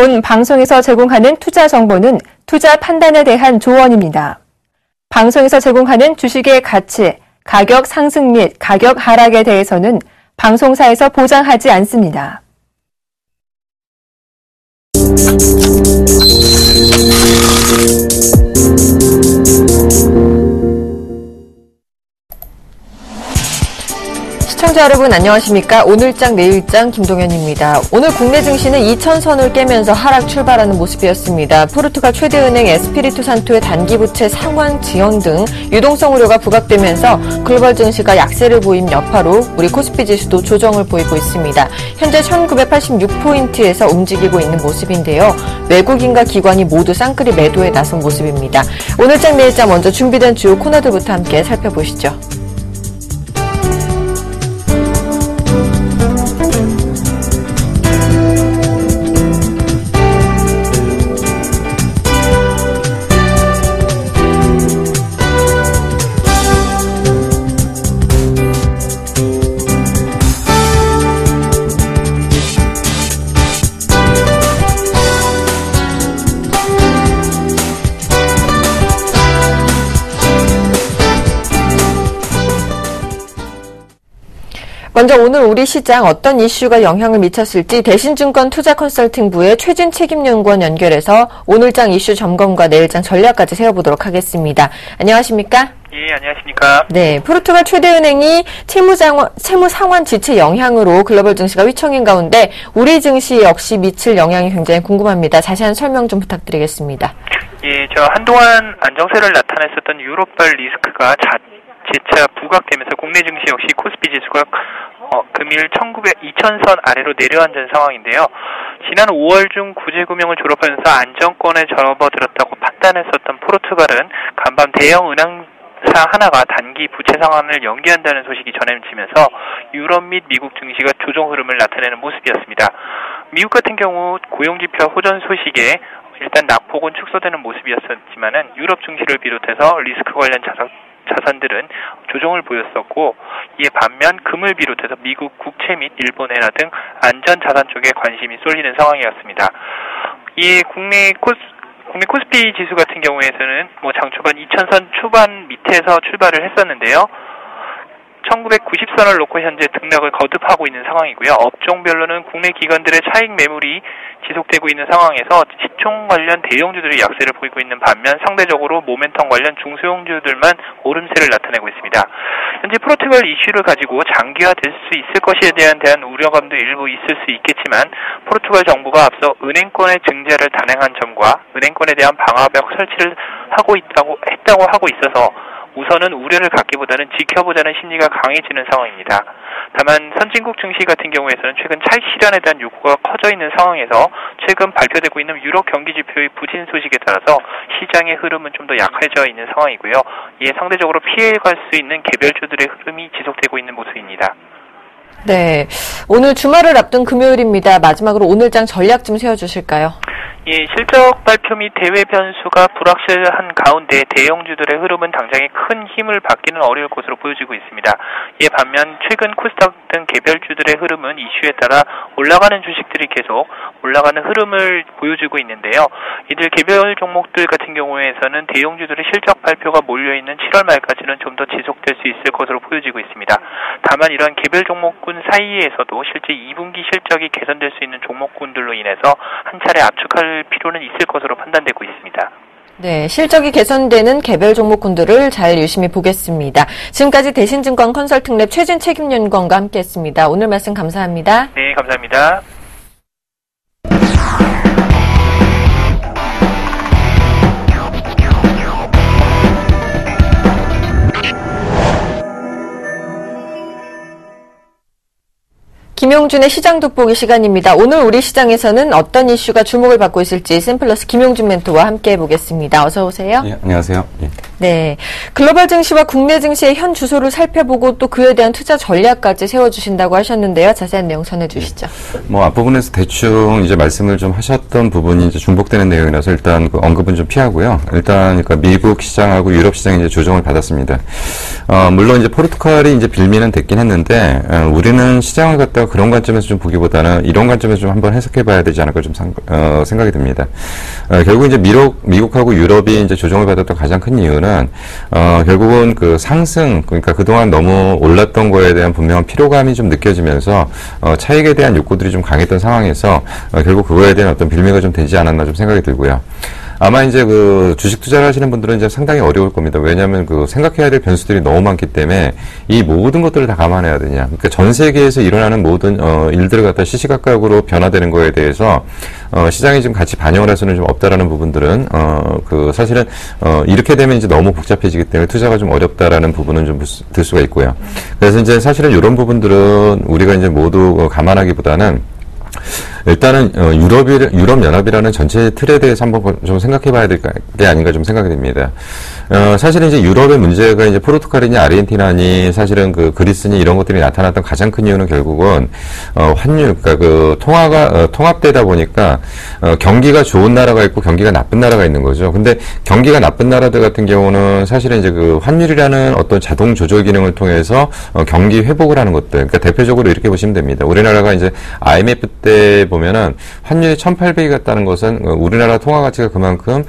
본 방송에서 제공하는 투자 정보는 투자 판단에 대한 조언입니다. 방송에서 제공하는 주식의 가치, 가격 상승 및 가격 하락에 대해서는 방송사에서 보장하지 않습니다. 시청자 여러분 안녕하십니까? 오늘장 내일장 김동현입니다. 오늘 국내 증시는 2000선을 깨면서 하락 출발하는 모습이었습니다. 포르투갈 최대은행 에스피리투 산토의 단기 부채 상환 지연 등 유동성 우려가 부각되면서 글로벌 증시가 약세를 보임 여파로 우리 코스피 지수도 조정을 보이고 있습니다. 현재 1986포인트에서 움직이고 있는 모습인데요. 외국인과 기관이 모두 쌍끌이 매도에 나선 모습입니다. 오늘장 내일장 먼저 준비된 주요 코너들부터 함께 살펴보시죠. 먼저 오늘 우리 시장 어떤 이슈가 영향을 미쳤을지 대신증권 투자컨설팅부의 최진 책임연구원 연결해서 오늘장 이슈 점검과 내일장 전략까지 세워보도록 하겠습니다. 안녕하십니까? 예, 안녕하십니까? 네, 포르투갈 최대은행이 채무 상환 지체 영향으로 글로벌 증시가 휘청인 가운데 우리 증시 역시 미칠 영향이 굉장히 궁금합니다. 자세한 설명 좀 부탁드리겠습니다. 예, 한동안 안정세를 나타냈었던 유로발 리스크가 재차 부각되면서 국내 증시 역시 코스피 지수가 금일 2000선 아래로 내려앉은 상황인데요. 지난 5월 중 구제금융을 졸업하면서 안정권에 접어들었다고 판단했었던 포르투갈은 간밤 대형 은행사 하나가 단기 부채 상환을 연기한다는 소식이 전해지면서 유럽 및 미국 증시가 조정 흐름을 나타내는 모습이었습니다. 미국 같은 경우 고용지표 호전 소식에 일단 낙폭은 축소되는 모습이었지만은 유럽 증시를 비롯해서 리스크 관련 자산들은 조정을 보였었고, 이에 반면 금을 비롯해서 미국 국채 및 일본 엔화 등 안전 자산 쪽에 관심이 쏠리는 상황이었습니다. 이에 국내 코스피 지수 같은 경우에서는 장 초반 2000선 초반 밑에서 출발을 했었는데요. 1990선을 놓고 현재 등락을 거듭하고 있는 상황이고요. 업종별로는 국내 기관들의 차익 매물이 지속되고 있는 상황에서 시총 관련 대형주들이 약세를 보이고 있는 반면 상대적으로 모멘텀 관련 중소형주들만 오름세를 나타내고 있습니다. 현재 포르투갈 이슈를 가지고 장기화될 수 있을 것에 대한 우려감도 일부 있을 수 있겠지만 포르투갈 정부가 앞서 은행권의 증자를 단행한 점과 은행권에 대한 방화벽 설치를 했다고 하고 있어서 우선은 우려를 갖기보다는 지켜보자는 심리가 강해지는 상황입니다. 다만 선진국 증시 같은 경우에서는 최근 차익 실현에 대한 요구가 커져 있는 상황에서 최근 발표되고 있는 유럽 경기 지표의 부진 소식에 따라서 시장의 흐름은 좀 더 약해져 있는 상황이고요. 이에 상대적으로 피해갈 수 있는 개별주들의 흐름이 지속되고 있는 모습입니다. 네, 오늘 주말을 앞둔 금요일입니다. 마지막으로 오늘장 전략 좀 세워주실까요? 예, 실적 발표 및 대외 변수가 불확실한 가운데 대형주들의 흐름은 당장에 큰 힘을 받기는 어려울 것으로 보여지고 있습니다. 이에 반면 최근 코스닥 등 개별주들의 흐름은 이슈에 따라 올라가는 주식들이 계속 올라가는 흐름을 보여주고 있는데요. 이들 개별 종목들 같은 경우에서는 대형주들의 실적 발표가 몰려있는 7월 말까지는 좀 더 지속될 수 있을 것으로 보여지고 있습니다. 다만 이러한 개별 종목군 사이에서도 실제 2분기 실적이 개선될 수 있는 종목군들로 인해서 한 차례 압축할 필요는 있을 것으로 판단되고 있습니다. 네, 실적이 개선되는 개별 종목군들을 잘 유심히 보겠습니다. 지금까지 대신증권 컨설팅랩 최진 책임연구원과 함께했습니다. 오늘 말씀 감사합니다. 네, 감사합니다. 김용준의 시장 돋보기 시간입니다. 오늘 우리 시장에서는 어떤 이슈가 주목을 받고 있을지 샘플러스 김용준 멘토와 함께 해보겠습니다. 어서 오세요. 네, 안녕하세요. 예. 네. 글로벌 증시와 국내 증시의 현 주소를 살펴보고 또 그에 대한 투자 전략까지 세워주신다고 하셨는데요. 자세한 내용 전해주시죠. 앞부분에서 대충 이제 말씀을 좀 하셨던 부분이 이제 중복되는 내용이라서 일단 그 언급은 좀 피하고요. 일단 그러니까 미국 시장하고 유럽 시장이 이제 조정을 받았습니다. 물론 이제 포르투갈이 이제 빌미는 됐긴 했는데, 우리는 시장을 갖다가 그런 관점에서 좀 보기보다는 이런 관점에서 좀 한번 해석해 봐야 되지 않을까 좀 생각이 듭니다. 결국 이제 미국하고 유럽이 이제 조정을 받았던 가장 큰 이유는 결국은 그 상승, 그러니까 그동안 너무 올랐던 거에 대한 분명한 피로감이 좀 느껴지면서 차익에 대한 욕구들이 좀 강했던 상황에서 결국 그거에 대한 어떤 빌미가 좀 되지 않았나 좀 생각이 들고요. 아마 이제 그 주식 투자를 하시는 분들은 이제 상당히 어려울 겁니다. 왜냐하면 그 생각해야 될 변수들이 너무 많기 때문에 이 모든 것들을 다 감안해야 되냐. 그러니까 전 세계에서 일어나는 모든 일들을 갖다 시시각각으로 변화되는 거에 대해서 시장이 지금 같이 반영을 할 수는 좀 없다라는 부분들은 그 사실은 이렇게 되면 이제 너무 복잡해지기 때문에 투자가 좀 어렵다라는 부분은 좀 들 수가 있고요. 그래서 이제 사실은 이런 부분들은 우리가 이제 모두 감안하기보다는 일단은 유럽연합이라는 전체 틀에 대해서 한번 좀 생각해 봐야 될 게 아닌가 좀 생각이 됩니다. 사실은 이제 유럽의 문제가 이제 포르투갈이니 아르헨티나니 사실은 그 그리스니 이런 것들이 나타났던 가장 큰 이유는 결국은 환율, 그러니까 그 통합되다 보니까 경기가 좋은 나라가 있고 경기가 나쁜 나라가 있는 거죠. 근데 경기가 나쁜 나라들 같은 경우는 사실은 이제 그 환율이라는 어떤 자동 조절 기능을 통해서 경기 회복을 하는 것들. 그러니까 대표적으로 이렇게 보시면 됩니다. 우리나라가 이제 IMF 때 보면은 환율이 1,800이 갔다는 것은 우리나라 통화 가치가 그만큼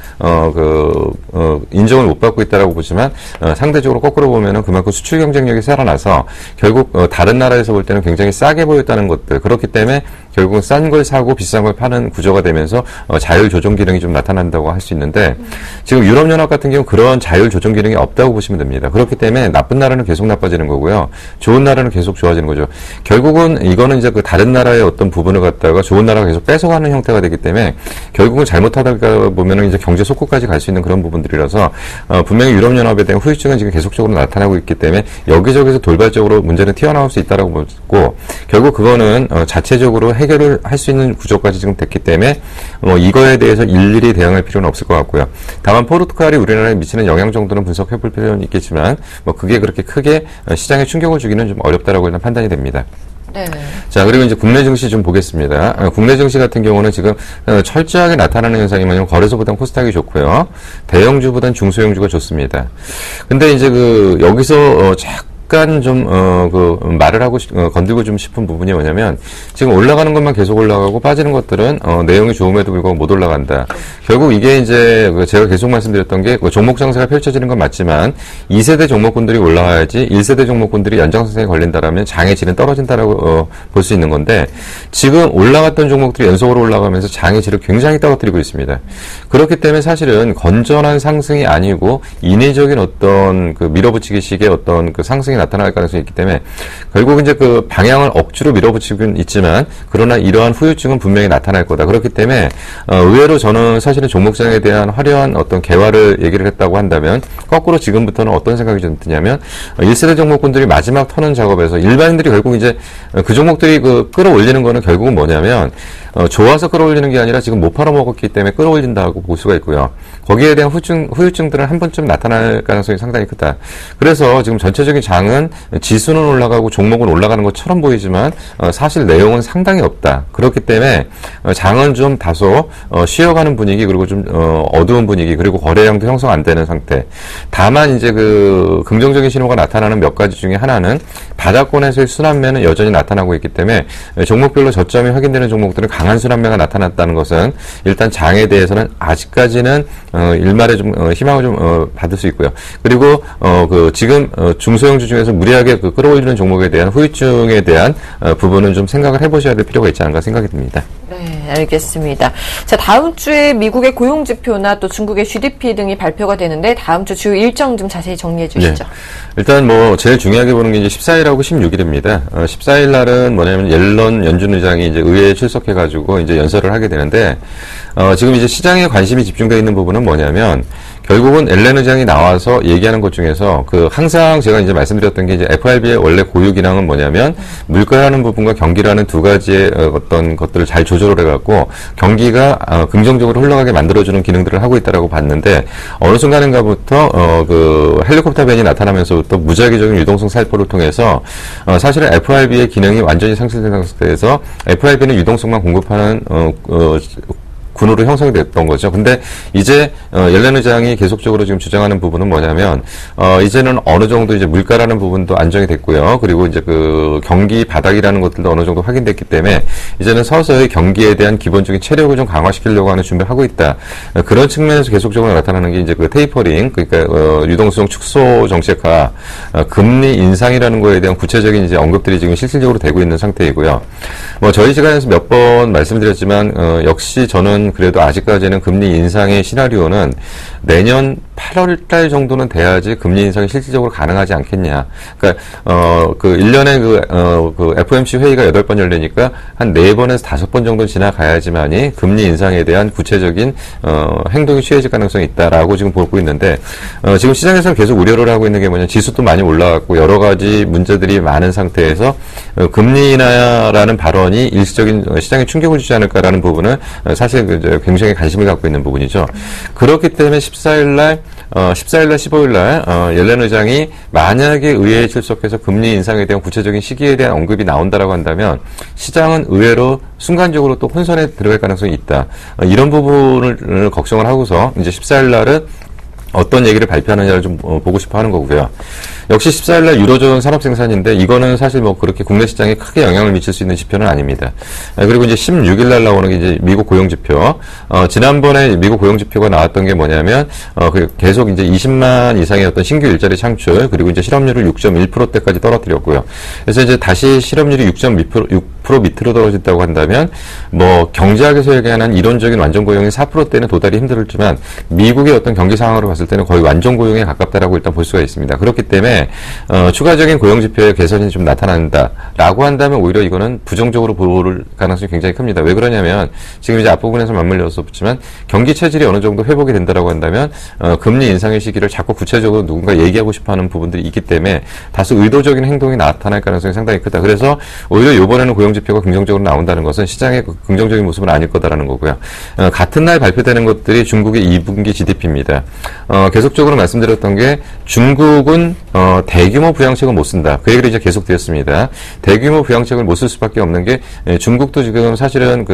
인정을 못 받고 있다라고 보지만 상대적으로 거꾸로 보면은 그만큼 수출 경쟁력이 살아나서 결국 다른 나라에서 볼 때는 굉장히 싸게 보였다는 것들. 그렇기 때문에 결국은 싼 걸 사고 비싼 걸 파는 구조가 되면서 자율 조정 기능이 좀 나타난다고 할 수 있는데 지금 유럽연합 같은 경우 그런 자율 조정 기능이 없다고 보시면 됩니다. 그렇기 때문에 나쁜 나라는 계속 나빠지는 거고요. 좋은 나라는 계속 좋아지는 거죠. 결국은 이거는 이제 그 다른 나라의 어떤 부분을 갖다가 좋은 나라가 계속 뺏어가는 형태가 되기 때문에 결국은 잘못하다가 보면은 이제 경제 속국까지 갈 수 있는 그런 부분들이라서 분명히 유럽연합에 대한 후유증은 지금 계속적으로 나타나고 있기 때문에 여기저기서 돌발적으로 문제는 튀어나올 수 있다라고 보고 결국 그거는 자체적으로 해결을 할 수 있는 구조까지 지금 됐기 때문에 이거에 대해서 일일이 대응할 필요는 없을 것 같고요. 다만 포르투갈이 우리나라에 미치는 영향 정도는 분석해 볼 필요는 있겠지만 그게 그렇게 크게 시장에 충격을 주기는 좀 어렵다라고 일단 판단이 됩니다. 네. 자, 그리고 이제 국내 증시 좀 보겠습니다. 국내 증시 같은 경우는 지금 철저하게 나타나는 현상이 뭐냐면 거래소보단 코스닥이 좋고요. 대형주보단 중소형주가 좋습니다. 근데 이제 여기서 약간 좀 말을 하고 건들고 좀 싶은 부분이 뭐냐면 지금 올라가는 것만 계속 올라가고 빠지는 것들은 내용이 좋음에도 불구하고 못 올라간다. 결국 이게 이제 제가 계속 말씀드렸던 게 종목 장세가 펼쳐지는 건 맞지만 2세대 종목군들이 올라가야지 1세대 종목군들이 연장선상에 걸린다라면 장의 질은 떨어진다라고 볼 수 있는 건데 지금 올라갔던 종목들이 연속으로 올라가면서 장의 질을 굉장히 떨어뜨리고 있습니다. 그렇기 때문에 사실은 건전한 상승이 아니고 인위적인 어떤 그 밀어붙이기식의 어떤 그 상승이 나타날 가능성이 있기 때문에 결국 이제 그 방향을 억지로 밀어붙이긴 있지만 그러나 이러한 후유증은 분명히 나타날 거다. 그렇기 때문에 의외로 저는 사실은 종목장에 대한 화려한 어떤 개화를 얘기를 했다고 한다면 거꾸로 지금부터는 어떤 생각이 좀 드냐면 1세대 종목군들이 마지막 터는 작업에서 일반인들이 결국 이제 그 종목들이 끌어올리는 거는 결국은 뭐냐면 좋아서 끌어올리는 게 아니라 지금 못 팔아먹었기 때문에 끌어올린다고 볼 수가 있고요. 거기에 대한 후유증들은 한 번쯤 나타날 가능성이 상당히 크다. 그래서 지금 전체적인 장은 지수는 올라가고 종목은 올라가는 것처럼 보이지만 사실 내용은 상당히 없다. 그렇기 때문에 장은 좀 다소 쉬어가는 분위기 그리고 좀 어두운 분위기 그리고 거래량도 형성 안 되는 상태. 다만 이제 긍정적인 신호가 나타나는 몇 가지 중에 하나는 바닥권에서의 순환매는 여전히 나타나고 있기 때문에 종목별로 저점이 확인되는 종목들은 강한 순환매가 나타났다는 것은 일단 장에 대해서는 아직까지는 일말의 좀 희망을 좀 받을 수 있고요. 그리고 지금 중소형주 중에서 무리하게 끌어올리는 종목에 대한 후유증에 대한 부분은 좀 생각을 해보셔야 될 필요가 있지 않을까 생각이 듭니다. 네, 알겠습니다. 자, 다음 주에 미국의 고용지표나 또 중국의 GDP 등이 발표가 되는데 다음 주 주요 일정 좀 자세히 정리해 주시죠. 네. 일단 제일 중요하게 보는 게 이제 14일하고 16일입니다. 14일 날은 뭐냐면 옐런 연준 의장이 이제 의회에 출석해가지고 이제 연설을 하게 되는데 지금 이제 시장에 관심이 집중되어 있는 부분은 뭐냐면 결국은 엘렌 의장이 나와서 얘기하는 것 중에서 항상 제가 이제 말씀드렸던 게 이제 FRB의 원래 고유 기능은 뭐냐면 물가라는 부분과 경기라는 두 가지의 어떤 것들을 잘 조절을 해갖고 경기가 긍정적으로 흘러가게 만들어주는 기능들을 하고 있다라고 봤는데 어느 순간인가부터 헬리콥터 밴이 나타나면서부터 무작위적인 유동성 살포를 통해서 사실은 FRB의 기능이 완전히 상실된 상태에서 FRB는 유동성만 공급하는 군으로 형성이 됐던 거죠. 근데 이제 옐렌 의장이 계속적으로 지금 주장하는 부분은 뭐냐면 이제는 어느 정도 이제 물가라는 부분도 안정이 됐고요. 그리고 이제 경기 바닥이라는 것들도 어느 정도 확인됐기 때문에 이제는 서서히 경기에 대한 기본적인 체력을 좀 강화시키려고 하는 준비를 하고 있다. 그런 측면에서 계속적으로 나타나는 게 이제 테이퍼링, 그러니까 유동성 축소 정책과 금리 인상이라는 거에 대한 구체적인 이제 언급들이 지금 실질적으로 되고 있는 상태이고요. 저희 시간에서 몇 번 말씀드렸지만 역시 저는 그래도 아직까지는 금리 인상의 시나리오는 내년 8월 달 정도는 돼야지 금리 인상이 실질적으로 가능하지 않겠냐. 그러니까 1년에 FOMC 회의가 8번 열리니까 한 4번에서 5번 정도 지나가야지만이 금리 인상에 대한 구체적인 행동이 취해질 가능성이 있다라고 지금 보고 있는데 지금 시장에서는 계속 우려를 하고 있는 게 뭐냐. 지수도 많이 올라갔고 여러 가지 문제들이 많은 상태에서 금리 인하라는 발언이 일시적인 시장에 충격을 주지 않을까라는 부분은 사실 굉장히 관심을 갖고 있는 부분이죠. 그렇기 때문에 14일날, 15일날 옐렌 의장이 만약에 의회에 출석해서 금리 인상에 대한 구체적인 시기에 대한 언급이 나온다라고 한다면 시장은 의외로 순간적으로 또 혼선에 들어갈 가능성이 있다. 이런 부분을 걱정을 하고서 이제 14일날은 어떤 얘기를 발표하느냐를 좀 보고 싶어 하는 거고요. 역시 14일날 유로존 산업생산인데 이거는 사실 그렇게 국내 시장에 크게 영향을 미칠 수 있는 지표는 아닙니다. 그리고 이제 16일날 나오는 게 이제 미국 고용지표. 지난번에 미국 고용지표가 나왔던 게 뭐냐면 계속 이제 20만 이상의 어떤 신규 일자리 창출 그리고 이제 실업률을 6.1%대까지 떨어뜨렸고요. 그래서 이제 다시 실업률이 6% 밑으로 떨어진다고 한다면 경제학에서 얘기하는 이론적인 완전 고용이 4%대는 도달이 힘들지만 미국의 어떤 경기 상황으로 봤을 때는 거의 완전 고용에 가깝다라고 일단 볼 수가 있습니다. 그렇기 때문에 추가적인 고용지표의 개선이 좀 나타난다라고 한다면 오히려 이거는 부정적으로 볼 가능성이 굉장히 큽니다. 왜 그러냐면 지금 이제 앞부분에서 맞물려서 붙지만 경기 체질이 어느 정도 회복이 된다라고 한다면 금리 인상의 시기를 자꾸 구체적으로 누군가 얘기하고 싶어하는 부분들이 있기 때문에 다소 의도적인 행동이 나타날 가능성이 상당히 크다. 그래서 오히려 이번에는 고용지표가 긍정적으로 나온다는 것은 시장의 긍정적인 모습은 아닐 거다라는 거고요. 같은 날 발표되는 것들이 중국의 2분기 GDP입니다. 계속적으로 말씀드렸던 게 중국은 대규모 부양책을 못 쓴다. 그 얘기를 이제 계속 드렸습니다. 대규모 부양책을 못 쓸 수밖에 없는 게 중국도 지금 사실은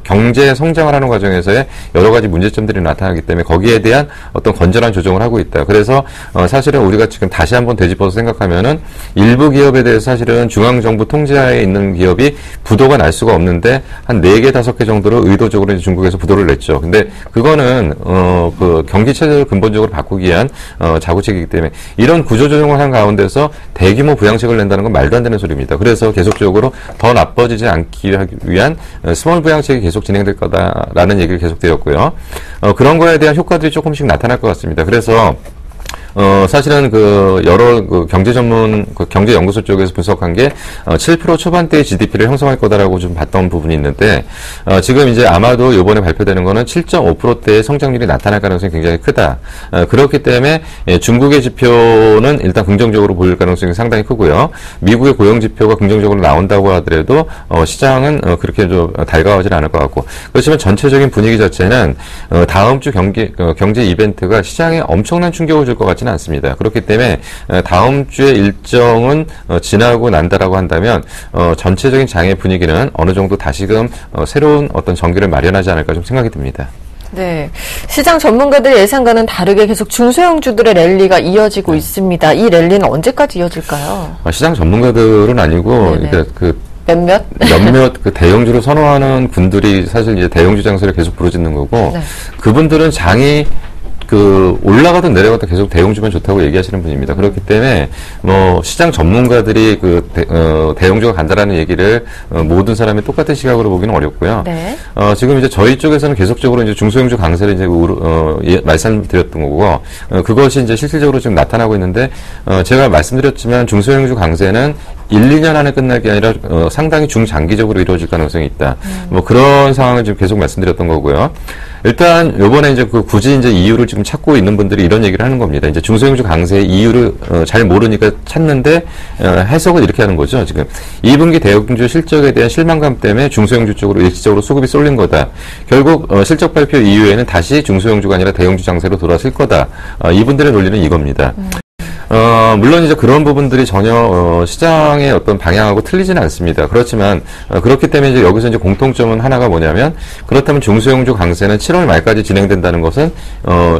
경제 성장을 하는 과정에서의 여러 가지 문제점들이 나타나기 때문에 거기에 대한 어떤 건전한 조정을 하고 있다. 그래서 사실은 우리가 지금 다시 한번 되짚어서 생각하면은 일부 기업에 대해서 사실은 중앙정부 통제하에 있는 기업이 부도가 날 수가 없는데 한 4개, 5개 정도로 의도적으로 이제 중국에서 부도를 냈죠. 근데 그거는 경기 체제를 근본적으로 바꾸기 위한 자구책이기 때문에 이런 구조조정을 한 가운데서 대규모 부양책을 낸다는 건 말도 안 되는 소리입니다. 그래서 계속적으로 더 나빠지지 않기 위한 스몰 부양책이 계속 진행될 거다라는 얘기를 계속 드렸고요. 그런 거에 대한 효과들이 조금씩 나타날 것 같습니다. 그래서 사실은 여러 경제 전문 경제 연구소 쪽에서 분석한 게 7% 초반대의 GDP를 형성할 거다라고 좀 봤던 부분이 있는데 지금 이제 아마도 이번에 발표되는 거는 7.5%대의 성장률이 나타날 가능성이 굉장히 크다. 그렇기 때문에 중국의 지표는 일단 긍정적으로 보일 가능성이 상당히 크고요. 미국의 고용 지표가 긍정적으로 나온다고 하더라도 시장은 그렇게 좀 달가워하지 않을 것 같고 그렇지만 전체적인 분위기 자체는 다음 주 경제 이벤트가 시장에 엄청난 충격을 줄 것 같지는 않습니다. 그렇기 때문에 다음 주의 일정은 지나고 난다라고 한다면 전체적인 장의 분위기는 어느 정도 다시금 새로운 어떤 전기를 마련하지 않을까 좀 생각이 듭니다. 네. 시장 전문가들 예상과는 다르게 계속 중소형주들의 랠리가 이어지고 있습니다. 이 랠리는 언제까지 이어질까요? 시장 전문가들은 아니고 몇몇 대형주를 선호하는 분들이 사실 이제 대형주 장세를 계속 부르짖는 거고 네. 그분들은 장이 올라가든 내려가든 계속 대형주면 좋다고 얘기하시는 분입니다. 그렇기 때문에 시장 전문가들이 대형주가 간다라는 얘기를 모든 사람이 똑같은 시각으로 보기는 어렵고요. 네. 지금 이제 저희 쪽에서는 계속적으로 이제 중소형주 강세를 이제 말씀드렸던 거고 그것이 이제 실질적으로 지금 나타나고 있는데 제가 말씀드렸지만 중소형주 강세는 1, 2년 안에 끝날 게 아니라 상당히 중장기적으로 이루어질 가능성이 있다. 그런 상황을 지금 계속 말씀드렸던 거고요. 일단 요번에 이제 굳이 이제 이유를 지금 찾고 있는 분들이 이런 얘기를 하는 겁니다. 이제 중소형주 강세의 이유를 잘 모르니까 찾는데 해석을 이렇게 하는 거죠. 지금 2분기 대형주 실적에 대한 실망감 때문에 중소형주 쪽으로 일시적으로 수급이 쏠린 거다. 결국 실적 발표 이후에는 다시 중소형주가 아니라 대형주 장세로 돌아설 거다. 이분들의 논리는 이겁니다. 물론 이제 그런 부분들이 전혀 시장의 어떤 방향하고 틀리지는 않습니다. 그렇지만 그렇기 때문에 이제 여기서 이제 공통점은 하나가 뭐냐면, 그렇다면 중소형주 강세는 7월 말까지 진행된다는 것은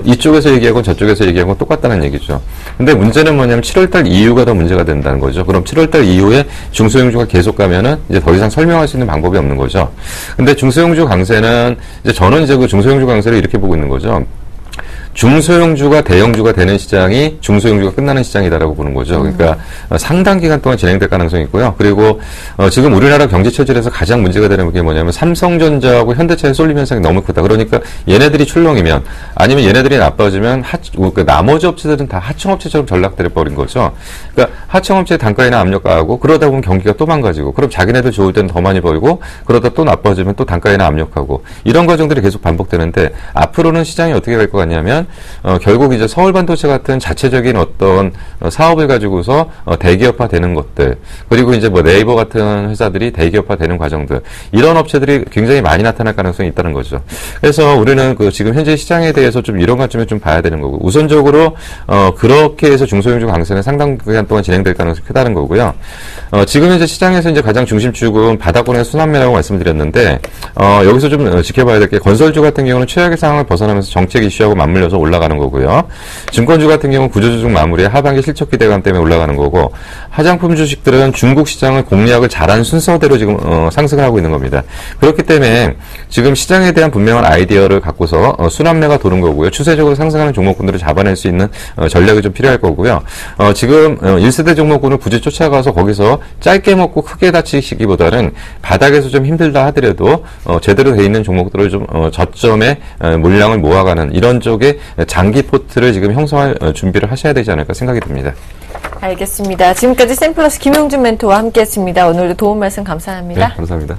이쪽에서 얘기하고 저쪽에서 얘기하고 똑같다는 얘기죠. 근데 문제는 뭐냐면 7월달 이후가 더 문제가 된다는 거죠. 그럼 7월달 이후에 중소형주가 계속 가면은 이제 더 이상 설명할 수 있는 방법이 없는 거죠. 근데 중소형주 강세는 이제 저는 이제 그 중소형주 강세를 이렇게 보고 있는 거죠. 중소형주가 대형주가 되는 시장이 중소형주가 끝나는 시장이다라고 보는 거죠. 그러니까 상당 기간 동안 진행될 가능성이 있고요. 그리고 지금 우리나라 경제 체질에서 가장 문제가 되는 게 뭐냐면 삼성전자하고 현대차의 쏠림 현상이 너무 크다. 그러니까 얘네들이 출렁이면, 아니면 얘네들이 나빠지면 그러니까 나머지 업체들은 다 하청업체처럼 전락돼 버린 거죠. 그러니까 하청업체 단가에는 압력 가하고, 그러다 보면 경기가 또 망가지고, 그럼 자기네들 좋을 때는 더 많이 벌고, 그러다 또 나빠지면 또 단가에는 압력하고, 이런 과정들이 계속 반복되는데, 앞으로는 시장이 어떻게 갈 것 같냐면 결국 이제 서울반도체 같은 자체적인 어떤 사업을 가지고서 대기업화 되는 것들, 그리고 이제 뭐 네이버 같은 회사들이 대기업화 되는 과정들, 이런 업체들이 굉장히 많이 나타날 가능성이 있다는 거죠. 그래서 우리는 지금 현재 시장에 대해서 좀 이런 관점에 좀 봐야 되는 거고, 우선적으로 그렇게 해서 중소형주 강세는 상당 기간 동안 진행될 가능성이 크다는 거고요. 지금 현재 시장에서 이제 가장 중심축은 바닥권의 순환매라고 말씀드렸는데, 여기서 좀 지켜봐야 될 게, 건설주 같은 경우는 최악의 상황을 벗어나면서 정책 이슈하고 맞물려서 올라가는 거고요. 증권주 같은 경우는 구조조정 마무리에 하반기 실적 기대감 때문에 올라가는 거고, 화장품 주식들은 중국 시장을 공략을 잘한 순서대로 지금 상승을 하고 있는 겁니다. 그렇기 때문에 지금 시장에 대한 분명한 아이디어를 갖고서 순환매가 도는 거고요. 추세적으로 상승하는 종목군들을 잡아낼 수 있는 전략이 좀 필요할 거고요. 지금 1세대 종목군을 굳이 쫓아가서 거기서 짧게 먹고 크게 다치시기보다는 바닥에서 좀 힘들다 하더라도 제대로 돼 있는 종목들을 좀 저점에 물량을 모아가는 이런 쪽에 장기 포트를 지금 형성할 준비를 하셔야 되지 않을까 생각이 듭니다. 알겠습니다. 지금까지 샘플러스 김용준 멘토와 함께했습니다. 오늘도 도움 말씀 감사합니다. 네, 감사합니다.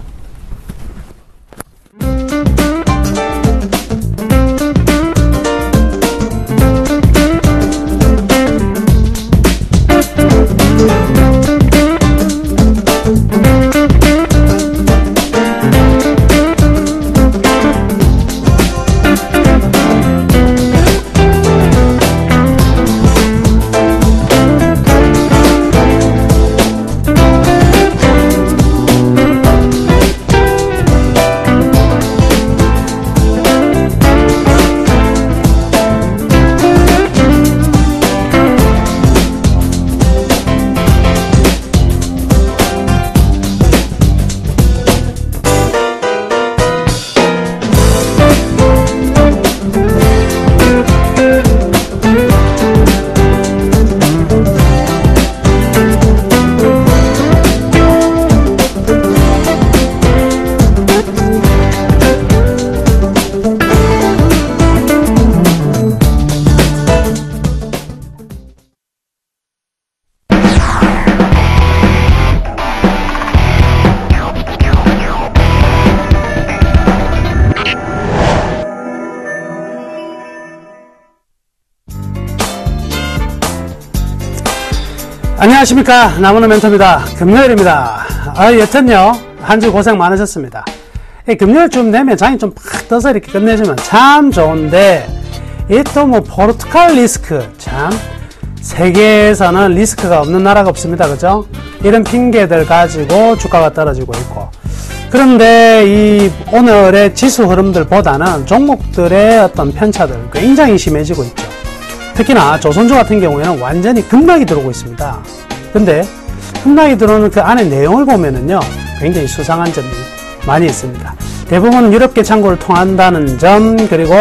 안녕하십니까, 나무는 멘토입니다. 금요일입니다. 여튼요, 한 주 고생 많으셨습니다. 금요일쯤 되면 장이 좀 팍 떠서 이렇게 끝내주면 참 좋은데, 이 또 뭐 포르투갈 리스크, 참 세계에서는 리스크가 없는 나라가 없습니다. 그죠? 이런 핑계들 가지고 주가가 떨어지고 있고, 그런데 이 오늘의 지수 흐름들보다는 종목들의 어떤 편차들 굉장히 심해지고 있죠. 특히나 조선주 같은 경우에는 완전히 급락이 들어오고 있습니다. 근데 급락이 들어오는 그 안에 내용을 보면은요, 굉장히 수상한 점이 많이 있습니다. 대부분 유럽계 창고를 통한다는 점, 그리고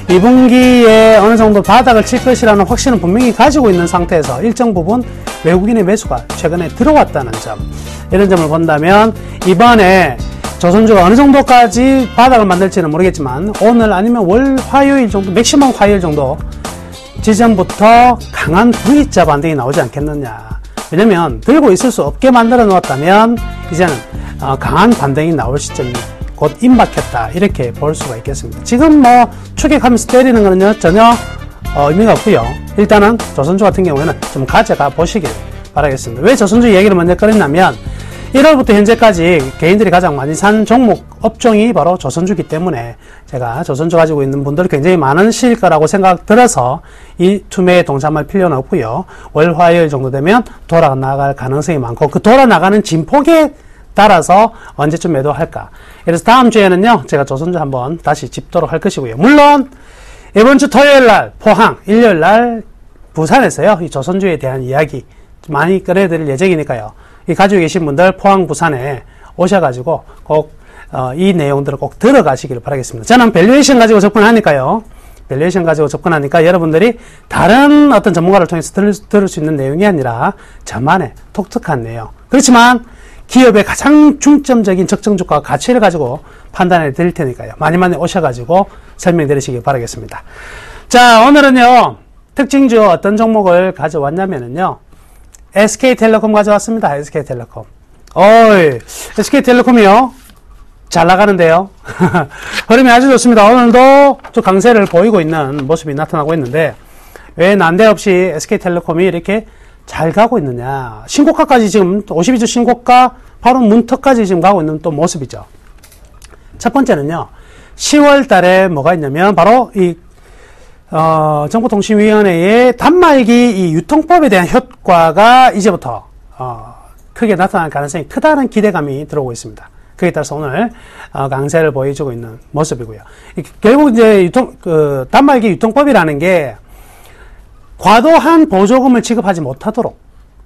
2분기에 어느 정도 바닥을 칠 것이라는 확신은 분명히 가지고 있는 상태에서 일정 부분 외국인의 매수가 최근에 들어왔다는 점, 이런 점을 본다면 이번에 조선주가 어느 정도까지 바닥을 만들지는 모르겠지만 오늘 아니면 화요일 정도, 맥시멈 화요일 정도 지점부터 강한 V자 반등이 나오지 않겠느냐. 왜냐면 들고 있을 수 없게 만들어 놓았다면 이제는 강한 반등이 나올 시점이 곧 임박했다. 이렇게 볼 수가 있겠습니다. 지금 뭐 추격하면서 때리는 거는요, 전혀 의미가 없고요. 일단은 조선주 같은 경우에는 좀 가져가 보시길 바라겠습니다. 왜 조선주 얘기를 먼저 꺼냈냐면 1월부터 현재까지 개인들이 가장 많이 산 종목 업종이 바로 조선주기 때문에 제가 조선주 가지고 있는 분들이 굉장히 많으실 거라고 생각 들어서 이 투매에 동참할 필요는 없고요. 월, 화요일 정도 되면 돌아나갈 가능성이 많고 그 돌아나가는 진폭에 따라서 언제쯤 매도할까. 그래서 다음 주에는요, 제가 조선주 한번 다시 짚도록 할 것이고요. 물론 이번 주 토요일 날 포항, 일요일 날 부산에서요, 이 조선주에 대한 이야기 많이 꺼내드릴 예정이니까요. 이 가지고 계신 분들 포항, 부산에 오셔가지고 꼭 이 내용들을 꼭 들어가시기를 바라겠습니다. 저는 밸류에이션 가지고 접근하니까요. 밸류에이션 가지고 접근하니까 여러분들이 다른 어떤 전문가를 통해서 들을 수 있는 내용이 아니라 저만의 독특한 내용. 그렇지만 기업의 가장 중점적인 적정주가 가치를 가지고 판단해 드릴 테니까요. 많이 오셔가지고 설명 드리시기 바라겠습니다. 자, 오늘은요, 특징주 어떤 종목을 가져왔냐면요, SK텔레콤 가져왔습니다. SK텔레콤. SK텔레콤이요, 잘 나가는데요. 흐름이 아주 좋습니다. 오늘도 좀 강세를 보이고 있는 모습이 나타나고 있는데, 왜 난데없이 SK텔레콤이 이렇게 잘 가고 있느냐. 신고가까지 지금 52주 신고가 바로 문턱까지 지금 가고 있는 또 모습이죠. 첫 번째는요, 10월 달에 뭐가 있냐면 바로 이 정보통신위원회의 단말기 이 유통법에 대한 효과가 이제부터 크게 나타날 가능성이 크다는 기대감이 들어오고 있습니다. 그에 따라서 오늘 강세를 보여주고 있는 모습이고요. 결국 이제 단말기 유통법이라는 게 과도한 보조금을 지급하지 못하도록,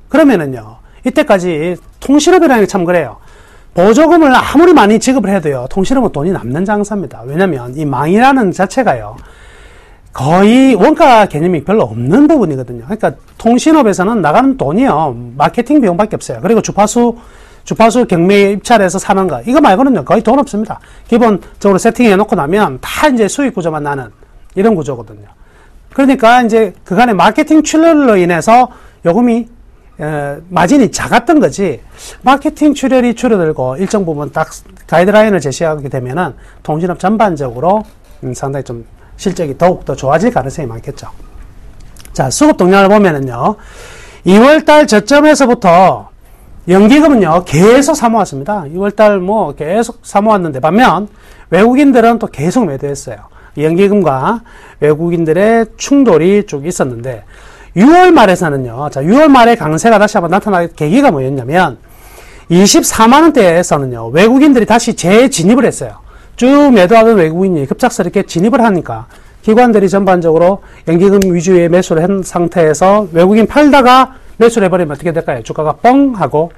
그러면은요, 이때까지 통신업이라는 게 참 그래요. 보조금을 아무리 많이 지급을 해도요, 통신업은 돈이 남는 장사입니다. 왜냐면 이 망이라는 자체가요, 거의 원가 개념이 별로 없는 부분이거든요. 그러니까 통신업에서는 나가는 돈이요, 마케팅 비용밖에 없어요. 그리고 주파수 경매에 입찰해서 사는 거, 이거 말고는요, 거의 돈 없습니다. 기본적으로 세팅해 놓고 나면 다 이제 수익 구조만 나는 이런 구조거든요. 그러니까 이제 그간의 마케팅 출혈로 인해서 요금이 마진이 작았던 거지, 마케팅 출혈이 줄어들고 일정 부분 딱 가이드라인을 제시하게 되면은 통신업 전반적으로 상당히 좀 실적이 더욱더 좋아질 가능성이 많겠죠. 자, 수급 동향을 보면은요, 2월달 저점에서부터 연기금은요, 계속 사모았습니다. 2월달 뭐 계속 사모았는데, 반면 외국인들은 또 계속 매도했어요. 연기금과 외국인들의 충돌이 쭉 있었는데, 6월 말에서는요, 자, 6월 말에 강세가 다시 한번 나타날 계기가 뭐였냐면, 24만원대에서는요, 외국인들이 다시 재진입을 했어요. 쭉 매도하던 외국인이 급작스럽게 진입을 하니까, 기관들이 전반적으로 연기금 위주의 매수를 한 상태에서 외국인 팔다가 매수를 해버리면 어떻게 될까요? 주가가 뻥 하고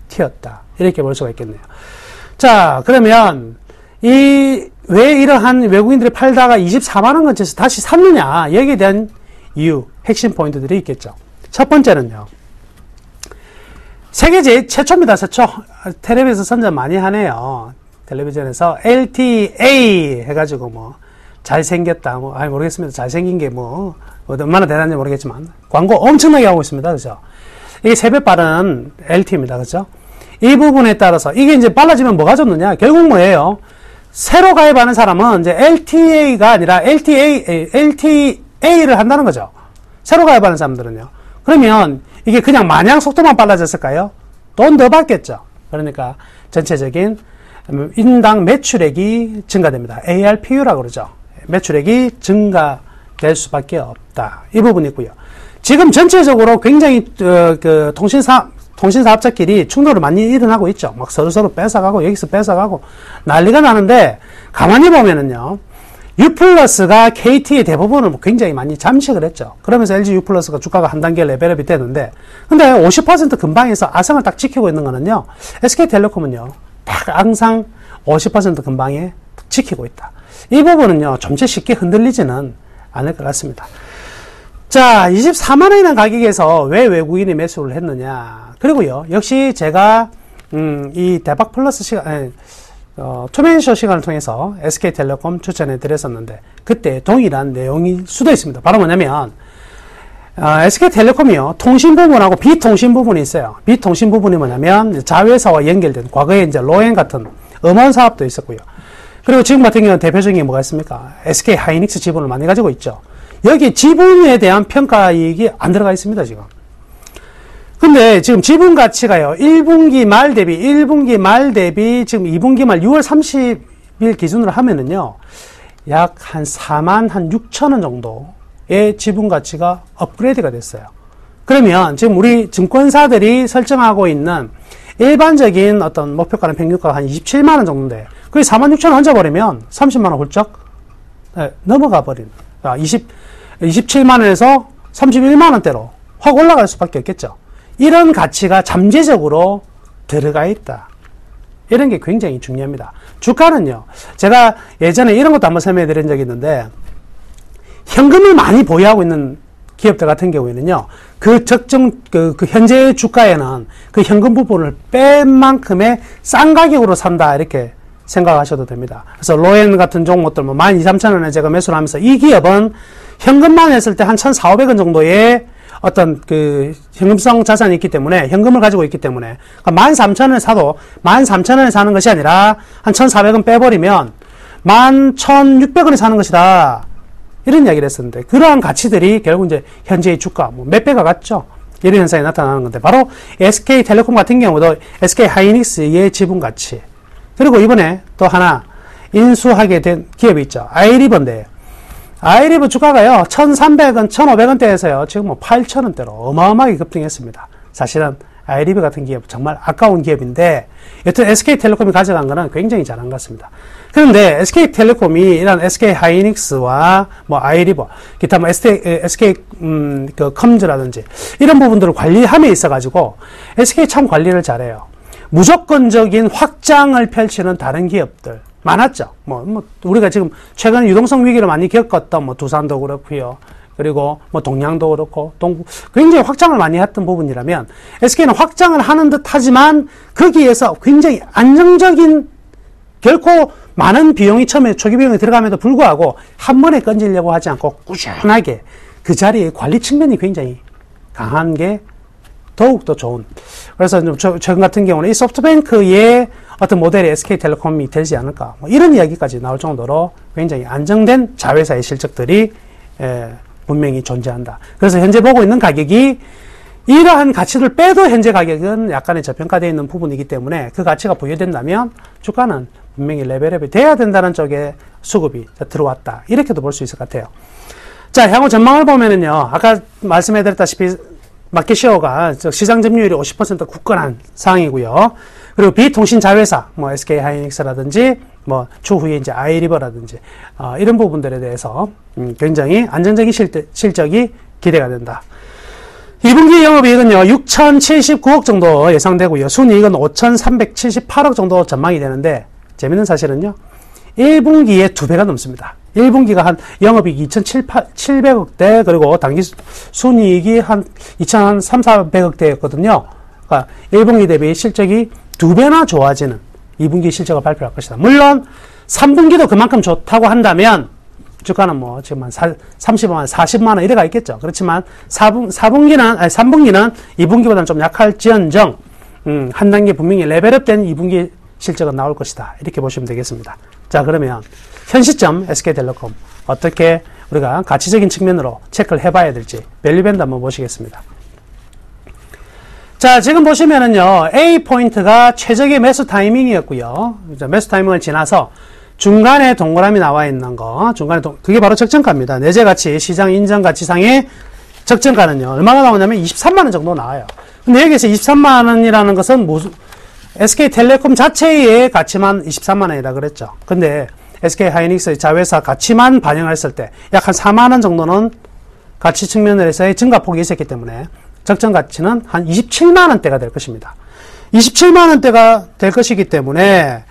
튀었다. 이렇게 볼 수가 있겠네요. 자, 그러면, 왜 이러한 외국인들이 팔다가 24만원 근처에서 다시 샀느냐, 여기에 대한 이유, 핵심 포인트들이 있겠죠. 첫 번째는요, 세계 최초입니다. 최초. 텔레비전에서 선전 많이 하네요. 텔레비전에서 LTA 해가지고 뭐 잘생겼다, 뭐 모르겠습니다. 잘생긴 게 뭐 얼마나 대단한지 모르겠지만 광고 엄청나게 하고 있습니다. 그죠? 이게 세배 빠른 LTE입니다. 그죠? 이 부분에 따라서 이게 이제 빨라지면 뭐가 좋느냐? 결국 뭐예요? 새로 가입하는 사람은 이제 LTA가 아니라 LTA를 한다는 거죠. 새로 가입하는 사람들은요. 그러면 이게 그냥 마냥 속도만 빨라졌을까요? 돈 더 받겠죠. 그러니까 전체적인 인당 매출액이 증가됩니다. ARPU라고 그러죠. 매출액이 증가될 수밖에 없다. 이 부분이 있고요. 지금 전체적으로 굉장히 통신사업자끼리 충돌을 많이 일어나고 있죠. 막 서로 뺏어가고 여기서 뺏어가고 난리가 나는데, 가만히 보면은요, U+가 KT의 대부분을 굉장히 많이 잠식을 했죠. 그러면서 LG U+가 주가가 한 단계 레벨업이 되는데, 근데 50% 근방에서 아성을 딱 지키고 있는 거는요, SK텔레콤은요, 딱 항상 50% 근방에 지키고 있다. 이 부분은요, 좀체 쉽게 흔들리지는 않을 것 같습니다. 자, 24만원이라는 가격에서 왜 외국인이 매수를 했느냐. 그리고요, 역시 제가, 이 대박 플러스 시간, 투맨쇼 시간을 통해서 SK텔레콤 추천해 드렸었는데, 그때 동일한 내용일 수도 있습니다. 바로 뭐냐면, SK텔레콤이요, 통신 부분하고 비통신 부분이 있어요. 비통신 부분이 뭐냐면, 자회사와 연결된, 과거에 이제 로엔 같은 어마어마한 사업도 있었고요. 그리고 지금 같은 경우는 대표적인 게 뭐가 있습니까? SK 하이닉스 지분을 많이 가지고 있죠. 여기 지분에 대한 평가이익이 안 들어가 있습니다, 지금. 근데 지금 지분 가치가요, 1분기 말 대비 지금 2분기 말 6월 30일 기준으로 하면은요, 약 한 4만 한 6천 원 정도의 지분 가치가 업그레이드가 됐어요. 그러면 지금 우리 증권사들이 설정하고 있는 일반적인 어떤 목표가는 평균가가 한 27만 원 정도인데, 그게 4만 6천 원 얹어버리면 30만 원 훌쩍 넘어가 버리는, 27만 원에서 31만 원대로 확 올라갈 수밖에 없겠죠. 이런 가치가 잠재적으로 들어가 있다. 이런 게 굉장히 중요합니다. 주가는요, 제가 예전에 이런 것도 한번 설명해 드린 적이 있는데, 현금을 많이 보유하고 있는 기업들 같은 경우에는요, 그 현재 주가에는 그 현금 부분을 뺀 만큼의 싼 가격으로 산다, 이렇게 생각하셔도 됩니다. 그래서 로엔 같은 종목들, 12,000~13,000원에 제가 매수를 하면서 이 기업은 현금만 했을 때 한 1,400~500원 정도의 어떤 그 현금성 자산이 있기 때문에, 현금을 가지고 있기 때문에, 13,000원에 사도 13,000원에 사는 것이 아니라 한 1,400원 빼버리면 11,600원에 사는 것이다. 이런 이야기를 했었는데, 그러한 가치들이 결국 이제 현재의 주가, 몇 배가 같죠? 이런 현상이 나타나는 건데, 바로 SK텔레콤 같은 경우도 SK 하이닉스의 지분 가치, 그리고 이번에 또 하나 인수하게 된 기업이 있죠. 아이리버인데, 아이리버 주가가요, 1,300원, 1,500원대에서요, 지금 8,000원대로 어마어마하게 급등했습니다. 사실은 아이리버 같은 기업, 정말 아까운 기업인데, 여튼 SK텔레콤이 가져간 거는 굉장히 잘한 것 같습니다. 그런데 SK텔레콤이 이런 SK 하이닉스와 아이리버, 기타 SK 컴즈라든지 이런 부분들을 관리함에 있어가지고 SK 참 관리를 잘해요. 무조건적인 확장을 펼치는 다른 기업들 많았죠. 우리가 지금 최근에 유동성 위기를 많이 겪었던 두산도 그렇고요. 그리고 동양도 그렇고 굉장히 확장을 많이 했던 부분이라면, SK는 확장을 하는 듯 하지만 거기에서 굉장히 안정적인, 결코 많은 비용이 처음에 초기 비용이 들어감에도 불구하고 한 번에 건지려고 하지 않고 꾸준하게 그 자리에 관리 측면이 굉장히 강한 게 더욱더 좋은. 그래서 최근 같은 경우는 이 소프트뱅크의 어떤 모델이 SK텔레콤이 되지 않을까, 이런 이야기까지 나올 정도로 굉장히 안정된 자회사의 실적들이 분명히 존재한다. 그래서 현재 보고 있는 가격이 이러한 가치를 빼도 현재 가격은 약간의 저평가되어 있는 부분이기 때문에, 그 가치가 부여된다면 주가는 분명히 레벨업이 돼야 된다는 쪽에 수급이 들어왔다, 이렇게도 볼 수 있을 것 같아요. 자, 향후 전망을 보면은요, 아까 말씀해드렸다시피 마켓시어가 시장 점유율이 50% 굳건한 상황이고요. 그리고 비통신 자회사, SK 하이닉스라든지 추후에 이제 아이리버라든지 이런 부분들에 대해서 굉장히 안정적인 실적이 기대가 된다. 2분기 영업이익은요, 6,079억 정도 예상되고요. 순이익은 5,378억 정도 전망이 되는데, 재밌는 사실은요, 1분기에 2배가 넘습니다. 1분기가 한 영업이익 2,700억대, 그리고 당기 순이익이 한 2,300~400억대였거든요. 그러니까 1분기 대비 실적이 2배나 좋아지는 2분기 실적을 발표할 것이다. 물론 3분기도 그만큼 좋다고 한다면 주가는 지금 한 30만, 40만 원 이래가 있겠죠. 그렇지만 3분기는 2분기보다는 좀 약할지언정, 한 단계 분명히 레벨업된 2분기 실적은 나올 것이다. 이렇게 보시면 되겠습니다. 자, 그러면 현 시점 SK텔레콤 어떻게 우리가 가치적인 측면으로 체크를 해봐야 될지 밸류밴드 한번 보시겠습니다. 자, 지금 보시면은요, A 포인트가 최적의 매수 타이밍이었고요. 매수 타이밍을 지나서 중간에 동그라미 나와 있는 거, 그게 바로 적정가입니다. 내재 가치, 시장 인정 가치상의 적정가는요, 얼마나 나오냐면 23만원 정도 나와요. 근데 여기서 23만원이라는 것은 SK텔레콤 자체의 가치만 23만원이라 그랬죠. 근데 SK 하이닉스 자회사 가치만 반영했을 때 약 한 4만원 정도는 가치 측면에서의 증가폭이 있었기 때문에 적정 가치는 한 27만원대가 될 것입니다. 27만원대가 될 것이기 때문에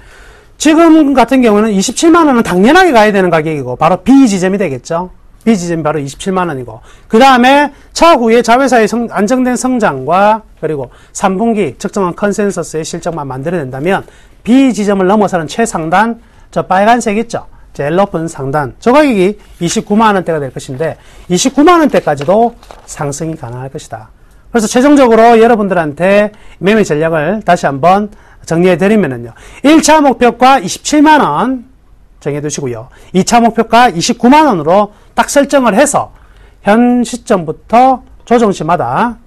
지금 같은 경우는 27만원은 당연하게 가야 되는 가격이고, 바로 B 지점이 되겠죠. B 지점이 바로 27만원이고, 그 다음에 차후에 자회사의 안정된 성장과 그리고 3분기 적정한 컨센서스의 실적만 만들어낸다면 B 지점을 넘어서는 최상단, 저 빨간색 있죠. 제일 높은 상단, 저 가격이 29만원대가 될 것인데 29만원대까지도 상승이 가능할 것이다. 그래서 최종적으로 여러분들한테 매매 전략을 다시 한번 정리해드리면은요. 1차 목표가 27만원 정해두시고요. 2차 목표가 29만원으로 딱 설정을 해서 현 시점부터 조정시마다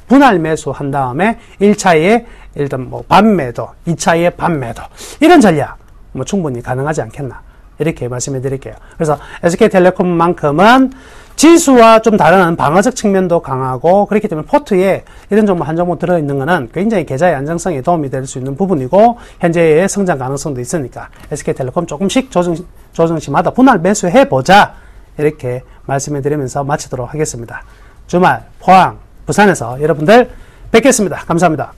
분할 매수한 다음에 1차에 일단 뭐 반매도, 2차에 반매도 이런 전략 뭐 충분히 가능하지 않겠나 이렇게 말씀해 드릴게요. 그래서 SK텔레콤만큼은 지수와 좀 다른 방어적 측면도 강하고 그렇기 때문에 포트에 이런 종목 한 종목 들어있는 거는 굉장히 계좌의 안정성에 도움이 될 수 있는 부분이고 현재의 성장 가능성도 있으니까 SK텔레콤 조금씩 조정시마다 분할 매수해보자 이렇게 말씀해 드리면서 마치도록 하겠습니다. 주말 포항 부산에서 여러분들 뵙겠습니다. 감사합니다.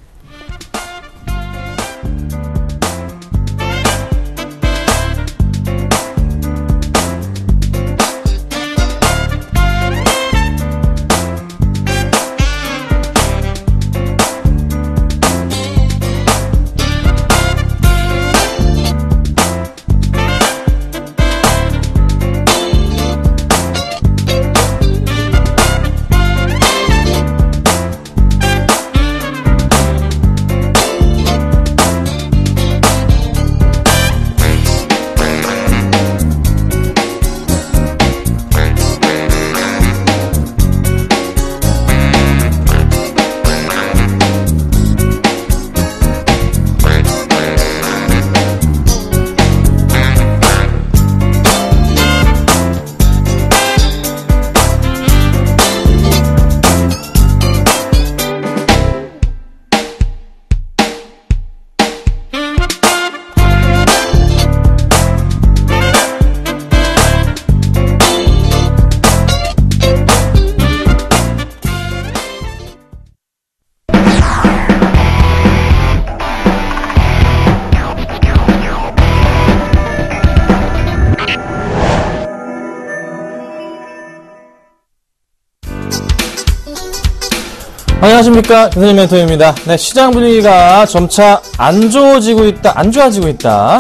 안녕하십니까, 김선일 멘토입니다. 네, 시장 분위기가 점차 안 좋아지고 있다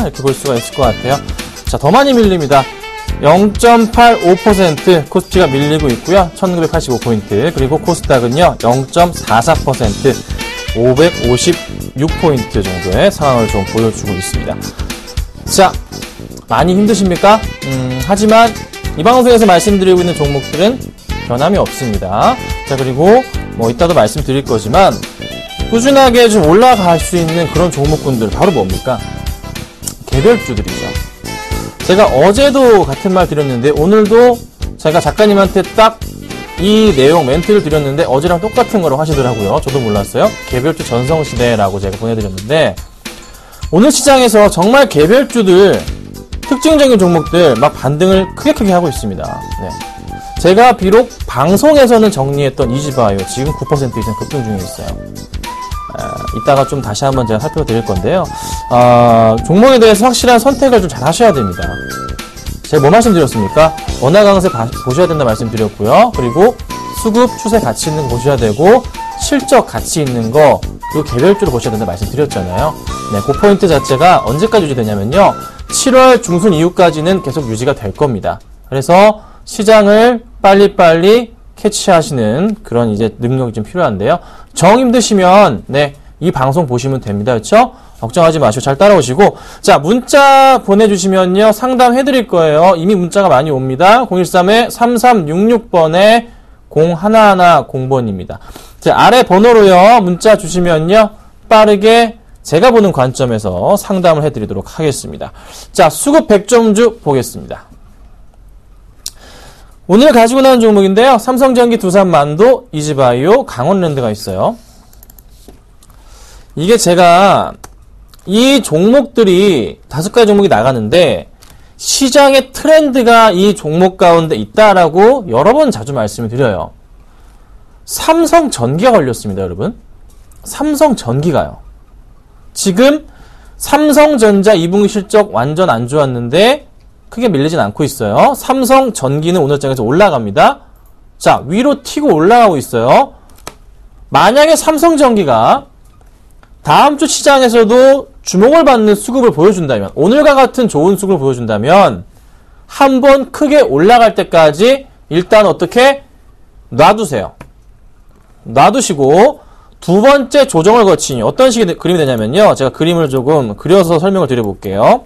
이렇게 볼 수가 있을 것 같아요. 자, 더 많이 밀립니다. 0.85% 코스피가 밀리고 있고요. 1985포인트. 그리고 코스닥은요 0.44% 556포인트 정도의 상황을 좀 보여주고 있습니다. 자, 많이 힘드십니까? 하지만 이 방송에서 말씀드리고 있는 종목들은 변함이 없습니다. 자, 그리고 뭐 이따도 말씀드릴 거지만 꾸준하게 좀 올라갈 수 있는 그런 종목군들 바로 뭡니까? 개별주들이죠. 제가 어제도 같은 말 드렸는데 오늘도 제가 작가님한테 딱 이 내용 멘트를 드렸는데 어제랑 똑같은 거라고 하시더라고요. 저도 몰랐어요. 개별주 전성시대라고 제가 보내드렸는데 오늘 시장에서 정말 개별주들 특징적인 종목들 막 반등을 크게 하고 있습니다. 네. 제가 비록 방송에서는 정리했던 이지바이오 지금 9% 이상 급등 중에 있어요. 이따가 좀 다시 한번 제가 살펴드릴 건데요. 종목에 대해서 확실한 선택을 좀 잘 하셔야 됩니다. 제가 뭐 말씀드렸습니까? 원화 강세 보셔야 된다 말씀드렸고요. 그리고 수급 추세 가치 있는 거 보셔야 되고 실적 가치 있는 거 그리고 개별주로 보셔야 된다 말씀드렸잖아요. 네, 그 포인트 자체가 언제까지 유지되냐면요. 7월 중순 이후까지는 계속 유지가 될 겁니다. 그래서 시장을 빨리빨리 캐치하시는 그런 이제 능력이 좀 필요한데요. 정 힘드시면 네, 이 방송 보시면 됩니다. 그렇죠? 걱정하지 마시고 잘 따라오시고 자, 문자 보내주시면요 상담해드릴 거예요. 이미 문자가 많이 옵니다. 013-3366번에 0110번입니다. 자, 아래 번호로요 문자 주시면요 빠르게 제가 보는 관점에서 상담을 해드리도록 하겠습니다. 자, 수급 100점주 보겠습니다. 오늘 가지고 나온 종목인데요. 삼성전기, 두산만도, 이지바이오, 강원랜드가 있어요. 이게 제가 이 종목들이 5가지 종목이 나가는데 시장의 트렌드가 이 종목 가운데 있다라고 여러 번 자주 말씀을 드려요. 삼성전기가 걸렸습니다, 여러분. 삼성전기가요. 지금 삼성전자 2분기 실적 완전 안 좋았는데 크게 밀리진 않고 있어요. 삼성전기는 오늘 장에서 올라갑니다. 자, 위로 튀고 올라가고 있어요. 만약에 삼성전기가 다음 주 시장에서도 주목을 받는 수급을 보여준다면, 오늘과 같은 좋은 수급을 보여준다면 한번 크게 올라갈 때까지 일단 어떻게 놔두세요. 놔두시고 두 번째 조정을 거치니 어떤 식의 그림이 되냐면요. 제가 그림을 조금 그려서 설명을 드려볼게요.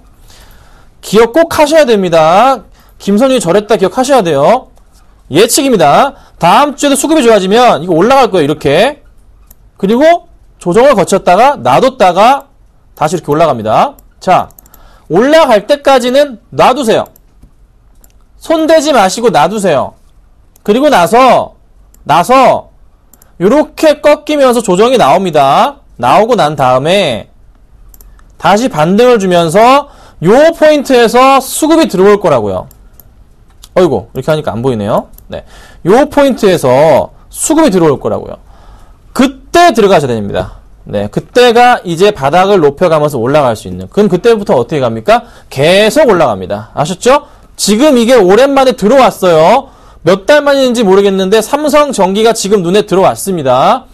기억 꼭 하셔야 됩니다. 김선율이 저랬다 기억하셔야 돼요. 예측입니다. 다음 주에도 수급이 좋아지면 이거 올라갈 거예요. 이렇게. 그리고 조정을 거쳤다가 놔뒀다가 다시 이렇게 올라갑니다. 자, 올라갈 때까지는 놔두세요. 손대지 마시고 놔두세요. 그리고 나서 요렇게 꺾이면서 조정이 나옵니다. 나오고 난 다음에 다시 반등을 주면서 요 포인트에서 수급이 들어올 거라고요. 어이구, 이렇게 하니까 안 보이네요. 네. 요 포인트에서 수급이 들어올 거라고요. 그때 들어가셔야 됩니다. 네. 그때가 이제 바닥을 높여가면서 올라갈 수 있는. 그럼 그때부터 어떻게 갑니까? 계속 올라갑니다. 아셨죠? 지금 이게 오랜만에 들어왔어요. 몇 달 만인지 모르겠는데 삼성전기가 지금 눈에 들어왔습니다.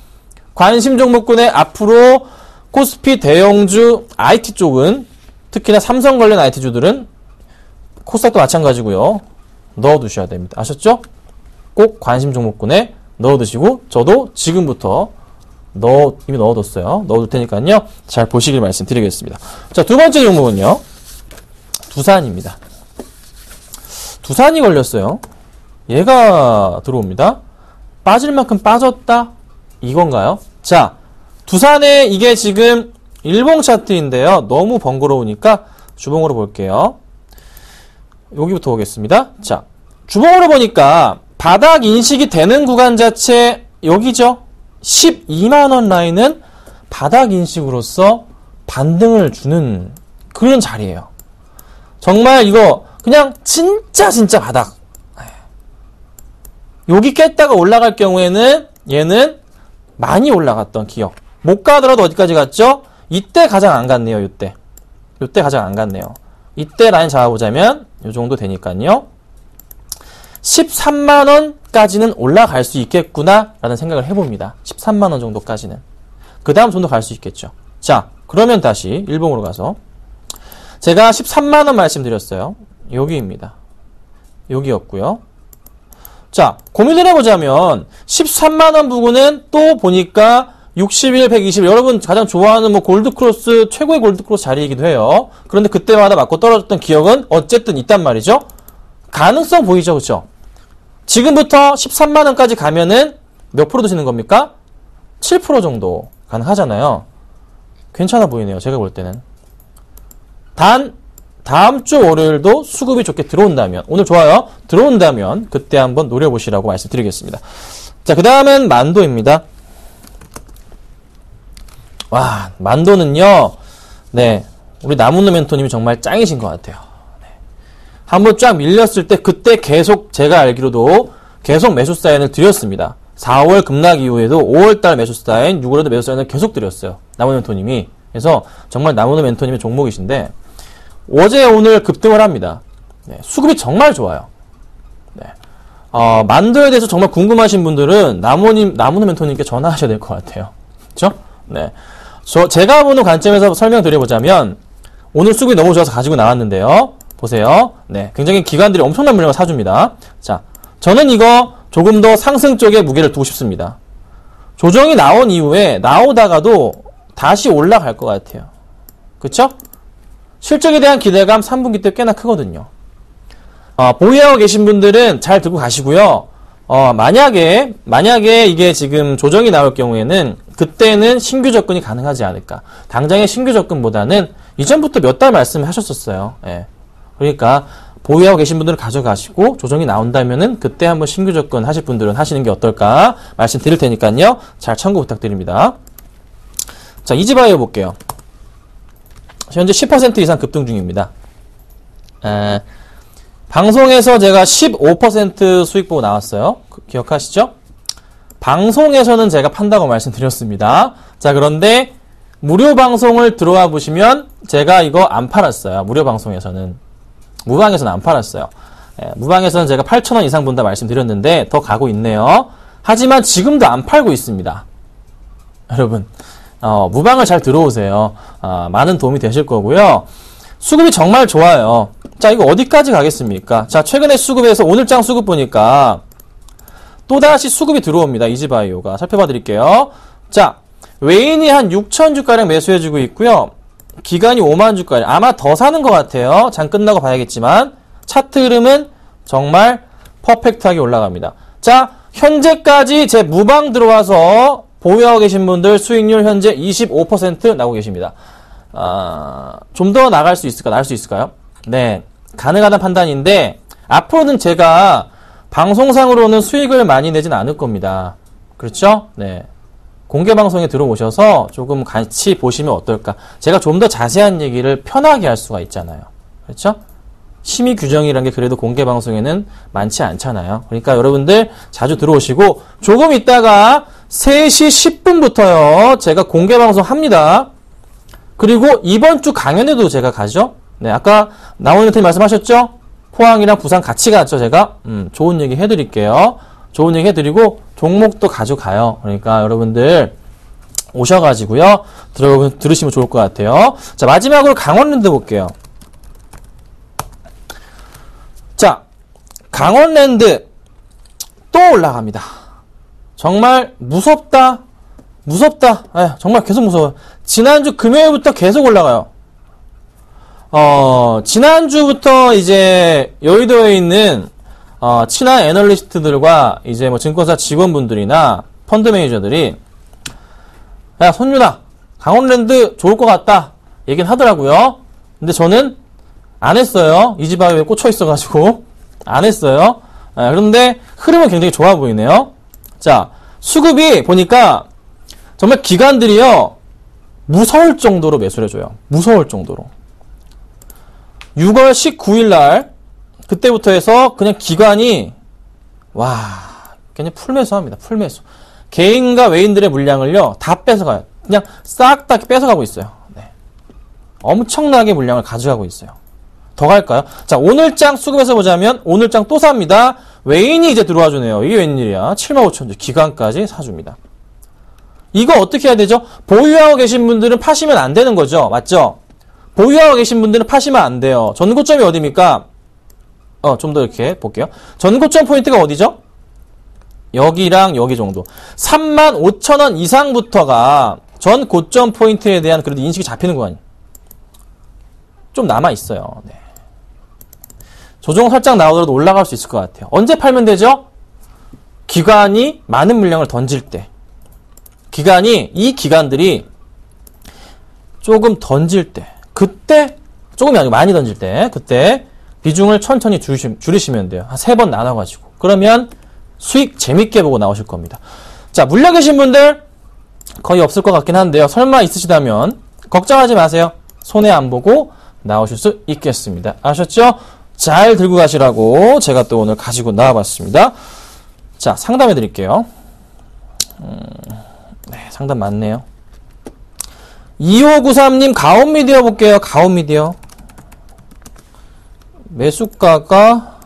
관심 종목군에 앞으로 코스피 대형주 IT 쪽은 특히나 삼성 관련 IT주들은 코스닥도 마찬가지고요. 넣어두셔야 됩니다. 아셨죠? 꼭 관심 종목군에 넣어두시고 저도 지금부터 이미 넣어뒀어요. 넣어둘 테니까요. 잘 보시길 말씀드리겠습니다. 자, 두 번째 종목은요. 두산입니다. 두산이 걸렸어요. 얘가 들어옵니다. 빠질 만큼 빠졌다? 이건가요? 자, 두산의 이게 지금 일봉 차트인데요. 너무 번거로우니까 주봉으로 볼게요. 여기부터 보겠습니다. 자, 주봉으로 보니까 바닥 인식이 되는 구간 자체 여기죠. 12만원 라인은 바닥 인식으로서 반등을 주는 그런 자리예요. 정말 이거 그냥 진짜 바닥. 여기 깼다가 올라갈 경우에는 얘는 많이 올라갔던 기억. 못 가더라도 어디까지 갔죠? 이때 가장 안 갔네요. 이때 가장 안 갔네요. 이때 라인 잡아보자면 이 정도 되니까요. 13만원까지는 올라갈 수 있겠구나 라는 생각을 해봅니다. 13만원 정도까지는. 그 다음 정도 갈 수 있겠죠. 자, 그러면 다시 일봉으로 가서 제가 13만원 말씀드렸어요. 여기입니다. 여기였고요. 자, 고민을 해보자면 13만원 부근은 또 보니까 61, 120 여러분 가장 좋아하는 뭐 골드크로스 최고의 골드크로스 자리이기도 해요. 그런데 그때마다 맞고 떨어졌던 기억은 어쨌든 있단 말이죠. 가능성 보이죠, 그렇죠? 지금부터 13만원까지 가면은 몇 프로 드시는 겁니까? 7% 정도 가능하잖아요. 괜찮아 보이네요, 제가 볼 때는. 단 다음 주 월요일도 수급이 좋게 들어온다면, 오늘 좋아요, 들어온다면 그때 한번 노려보시라고 말씀드리겠습니다. 자, 그 다음엔 만도입니다. 와, 만도는요, 네, 우리 나무노 멘토님이 정말 짱이신 것 같아요. 네. 한번 쫙 밀렸을 때 그때 계속 제가 알기로도 계속 매수 사인을 드렸습니다. 4월 급락 이후에도 5월달 매수 사인, 6월에도 매수 사인을 계속 드렸어요. 나무노 멘토님이. 그래서 정말 나무노 멘토님의 종목이신데 어제 오늘 급등을 합니다. 네, 수급이 정말 좋아요. 네. 만도에 대해서 정말 궁금하신 분들은 나무노 멘토님께 전화하셔야 될 것 같아요. 그렇죠? 네. 제가 보는 관점에서 설명드려보자면 오늘 수급이 너무 좋아서 가지고 나왔는데요. 보세요. 네, 굉장히 기관들이 엄청난 물량을 사줍니다. 자, 저는 이거 조금 더 상승 쪽에 무게를 두고 싶습니다. 조정이 나온 이후에 나오다가도 다시 올라갈 것 같아요. 그쵸? 실적에 대한 기대감 3분기 때 꽤나 크거든요. 보유하고 계신 분들은 잘 들고 가시고요. 만약에 이게 지금 조정이 나올 경우에는 그때는 신규 접근이 가능하지 않을까. 당장의 신규 접근보다는 이전부터 몇 달 말씀하셨었어요. 예. 그러니까 보유하고 계신 분들은 가져가시고 조정이 나온다면은 그때 한번 신규 접근 하실 분들은 하시는 게 어떨까 말씀드릴 테니까요. 잘 참고 부탁드립니다. 자, 이지바이오 볼게요. 현재 10% 이상 급등 중입니다. 방송에서 제가 15% 수익 보고 나왔어요. 기억하시죠? 방송에서는 제가 판다고 말씀드렸습니다. 자, 그런데 무료 방송을 들어와 보시면 제가 이거 안 팔았어요. 무료 방송에서는. 무방에서는 안 팔았어요. 무방에서는 제가 8,000원 이상 본다 말씀드렸는데 더 가고 있네요. 하지만 지금도 안 팔고 있습니다. 여러분, 무방을 잘 들어오세요. 많은 도움이 되실 거고요. 수급이 정말 좋아요. 자, 이거 어디까지 가겠습니까? 자, 최근에 수급에서 오늘장 수급 보니까 또다시 수급이 들어옵니다. 이지바이오가. 살펴봐 드릴게요. 자, 외인이 한 6천 주가량 매수해주고 있고요. 기간이 5만 주가량. 아마 더 사는 것 같아요. 장 끝나고 봐야겠지만 차트 흐름은 정말 퍼펙트하게 올라갑니다. 자, 현재까지 제 무방 들어와서 보유하고 계신 분들 수익률 현재 25% 나오고 계십니다. 좀 더 나갈 수 있을까? 나갈 수 있을까요? 네, 가능하다는 판단인데 앞으로는 제가 방송상으로는 수익을 많이 내진 않을 겁니다. 그렇죠? 네. 공개 방송에 들어오셔서 조금 같이 보시면 어떨까? 제가 좀 더 자세한 얘기를 편하게 할 수가 있잖아요. 그렇죠? 심의 규정이라는 게 그래도 공개 방송에는 많지 않잖아요. 그러니까 여러분들 자주 들어오시고 조금 있다가 3시 10분부터요. 제가 공개 방송 합니다. 그리고 이번 주 강연에도 제가 가죠. 네, 아까 나오는 선생님 말씀하셨죠? 포항이랑 부산 같이 갔죠, 제가. 좋은 얘기 해드릴게요. 좋은 얘기 해드리고 종목도 가져가요. 그러니까 여러분들 오셔가지고요. 들으시면 좋을 것 같아요. 자, 마지막으로 강원랜드 볼게요. 자, 강원랜드 또 올라갑니다. 정말 무섭다. 무섭다. 정말 계속 무서워요. 지난주 금요일부터 계속 올라가요. 지난주부터 이제 여의도에 있는 친한 애널리스트들과 이제 뭐 증권사 직원분들이나 펀드 매니저들이 야, 손윤아, 강원랜드 좋을 것 같다 얘기는 하더라고요. 근데 저는 안 했어요. 이 집안에 꽂혀 있어가지고 안 했어요. 그런데 흐름은 굉장히 좋아 보이네요. 자, 수급이 보니까 정말 기관들이요 무서울 정도로 매수를 해줘요. 무서울 정도로. 6월 19일 날 그때부터 해서 그냥 기관이 그냥 풀매수합니다. 풀매수. 개인과 외인들의 물량을요 다 뺏어가요. 그냥 싹 다 뺏어가고 있어요. 네. 엄청나게 물량을 가져가고 있어요. 더 갈까요? 자, 오늘장 수급에서 보자면 오늘장 또 삽니다. 외인이 이제 들어와 주네요. 이게 웬일이야. 75,000주 기관까지 사줍니다. 이거 어떻게 해야 되죠? 보유하고 계신 분들은 파시면 안 되는 거죠. 맞죠? 보유하고 계신 분들은 파시면 안 돼요. 전고점이 어디입니까? 좀 더 이렇게 볼게요. 전고점 포인트가 어디죠? 여기랑 여기 정도. 35,000원 이상부터가 전 고점 포인트에 대한 그래도 인식이 잡히는 거 아니에요? 좀 남아있어요. 네. 조정 살짝 나오더라도 올라갈 수 있을 것 같아요. 언제 팔면 되죠? 기관이 많은 물량을 던질 때. 이 기관들이 조금 던질 때. 그때, 조금이 아니고 많이 던질 때. 그때 비중을 천천히 줄이시면 돼요. 한 3번 나눠가지고. 그러면 수익 재밌게 보고 나오실 겁니다. 자, 물려 계신 분들 거의 없을 것 같긴 한데요. 설마 있으시다면 걱정하지 마세요. 손해 안 보고 나오실 수 있겠습니다. 아셨죠? 잘 들고 가시라고 제가 또 오늘 가지고 나와봤습니다. 자, 상담해 드릴게요. 네, 상담 많네요. 2593님 가온미디어 볼게요. 가온미디어. 매수가가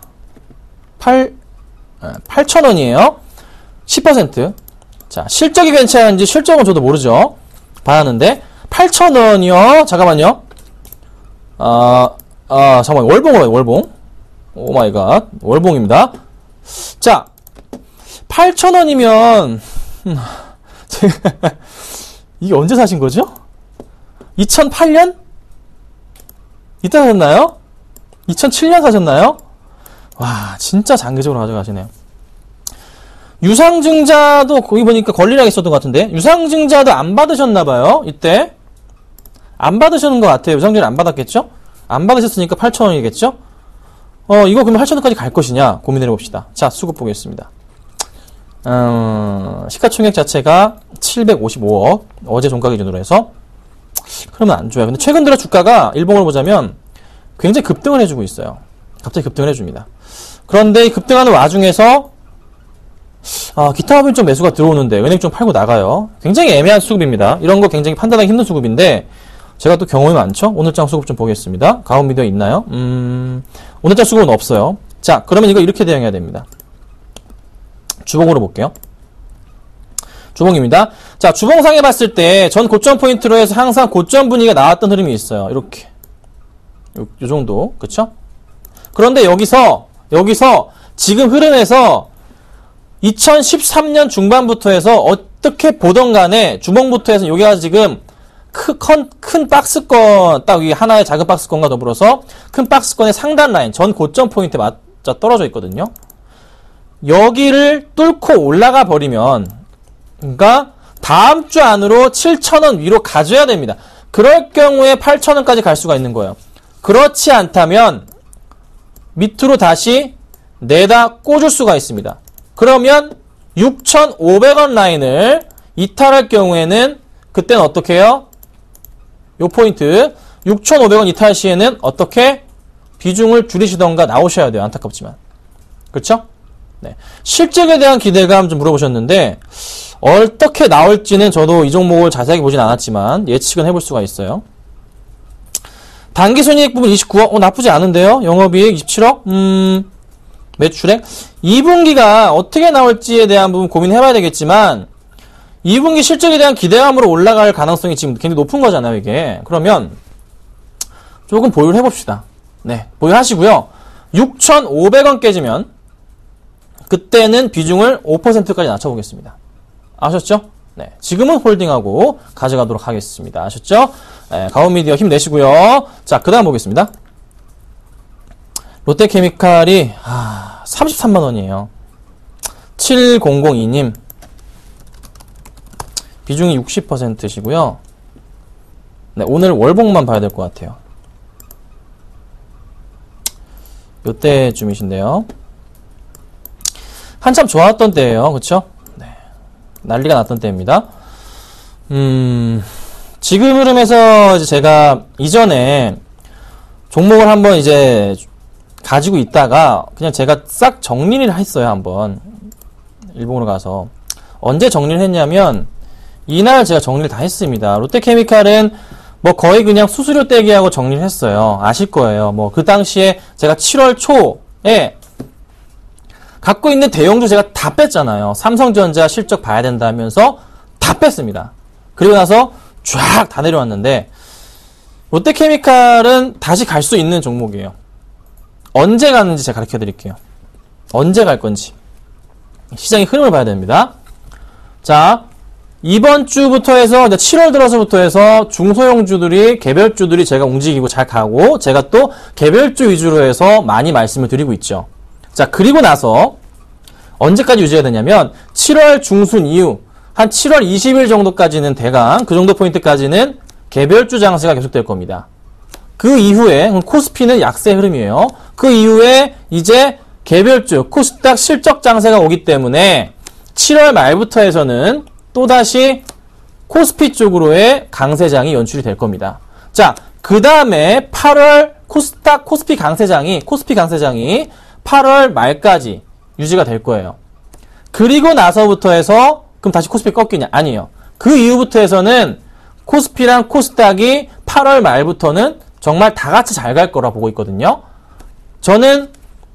8,000원이에요. 10%. 자, 실적이 괜찮은지 실적은 저도 모르죠. 봐야하는데 8,000원이요. 잠깐만요. 잠깐만, 월봉. 오마이갓. 월봉입니다. 자, 8,000원이면, 이게 언제 사신 거죠? 2008년? 이때 사셨나요? 2007년 사셨나요? 와, 진짜 장기적으로 가져가시네요. 유상증자도 거기 보니까 권리락이 있었던 것 같은데, 유상증자도 안 받으셨나봐요, 이때. 안 받으셨는 것 같아요. 유상증자 안 받았겠죠? 안 받으셨으니까 8,000원이겠죠? 이거 그러면 8,000원까지 갈 것이냐? 고민해봅시다. 자, 수급 보겠습니다. 시가총액 자체가 755억. 어제 종가 기준으로 해서. 그러면 안 좋아요. 근데 최근 들어 주가가 일봉을 보자면 굉장히 급등을 해주고 있어요. 갑자기 급등을 해줍니다. 그런데 이 급등하는 와중에서 기타 법인 쪽 매수가 들어오는데 은행 좀 팔고 나가요. 굉장히 애매한 수급입니다. 이런 거 굉장히 판단하기 힘든 수급인데 제가 또 경험이 많죠? 오늘장 수급 좀 보겠습니다. 가온미디어 있나요? 오늘장 수급은 없어요. 자, 그러면 이거 이렇게 대응해야 됩니다. 주봉으로 볼게요. 주봉입니다. 자, 주봉상에 봤을 때 전 고점 포인트로 해서 항상 고점 분위기가 나왔던 흐름이 있어요. 이렇게. 요 정도. 그쵸? 그런데 여기서 지금 흐름에서 2013년 중반부터 해서 어떻게 보던 간에 주봉부터 해서 여기가 지금 큰 박스권, 딱 이 하나의 작은 박스권과 더불어서 큰 박스권의 상단 라인, 전 고점 포인트에 맞아 떨어져 있거든요. 여기를 뚫고 올라가 버리면, 그러니까 다음 주 안으로 7,000원 위로 가져야 됩니다. 그럴 경우에 8,000원까지 갈 수가 있는 거예요. 그렇지 않다면 밑으로 다시 내다 꽂을 수가 있습니다. 그러면 6,500원 라인을 이탈할 경우에는 그때는 어떻게 해요? 요 포인트 6,500원 이탈 시에는 어떻게 비중을 줄이시던가 나오셔야 돼요. 안타깝지만. 그렇죠? 네. 실적에 대한 기대감 좀 물어보셨는데 어떻게 나올지는 저도 이 종목을 자세하게 보진 않았지만 예측은 해볼 수가 있어요. 당기순이익 부분 29억 나쁘지 않은데요. 영업이익 27억 매출액 2분기가 어떻게 나올지에 대한 부분 고민해봐야 되겠지만 2분기 실적에 대한 기대감으로 올라갈 가능성이 지금 굉장히 높은 거잖아요, 이게. 그러면 조금 보유를 해봅시다. 네, 보유하시고요. 6,500원 깨지면 그때는 비중을 5%까지 낮춰보겠습니다. 아셨죠? 네, 지금은 홀딩하고 가져가도록 하겠습니다. 아셨죠? 네, 가온미디어 힘내시고요. 자, 그 다음 보겠습니다. 롯데케미칼이 33만원이에요. 7002님 비중이 60%시고요. 네, 오늘 월봉만 봐야 될 것 같아요. 요때쯤이신데요. 한참 좋았던 때예요. 그쵸? 네, 난리가 났던 때입니다. 지금 흐름에서 이제 제가 이전에 종목을 한번 이제 가지고 있다가 그냥 제가 싹 정리를 했어요. 한번 일본으로 가서 언제 정리를 했냐면 이날 제가 정리를 다 했습니다. 롯데케미칼은 뭐 거의 그냥 수수료 떼기하고 정리를 했어요. 아실 거예요. 뭐 그 당시에 제가 7월 초에 갖고 있는 대형주 제가 다 뺐잖아요. 삼성전자 실적 봐야 된다 하면서 다 뺐습니다. 그리고 나서 쫙 다 내려왔는데 롯데케미칼은 다시 갈 수 있는 종목이에요. 언제 가는지 제가 가르쳐 드릴게요. 언제 갈 건지. 시장의 흐름을 봐야 됩니다. 자, 이번 주부터 해서 7월 들어서부터 해서 중소형주들이 개별주들이 제가 움직이고 잘 가고 제가 또 개별주 위주로 해서 많이 말씀을 드리고 있죠. 자, 그리고 나서 언제까지 유지해야 되냐면 7월 중순 이후 한 7월 20일 정도까지는 대강 그 정도 포인트까지는 개별주 장세가 계속될 겁니다. 그 이후에 코스피는 약세 흐름이에요. 그 이후에 이제 개별주 코스닥 실적 장세가 오기 때문에 7월 말부터 해서는 또다시 코스피 쪽으로의 강세장이 연출이 될 겁니다. 자, 그 다음에 8월 코스피 강세장이 8월 말까지 유지가 될 거예요. 그리고 나서부터 해서 그럼 다시 코스피 꺾이냐? 아니에요. 그 이후부터 해서는 코스피랑 코스닥이 8월 말부터는 정말 다 같이 잘 갈 거라 보고 있거든요. 저는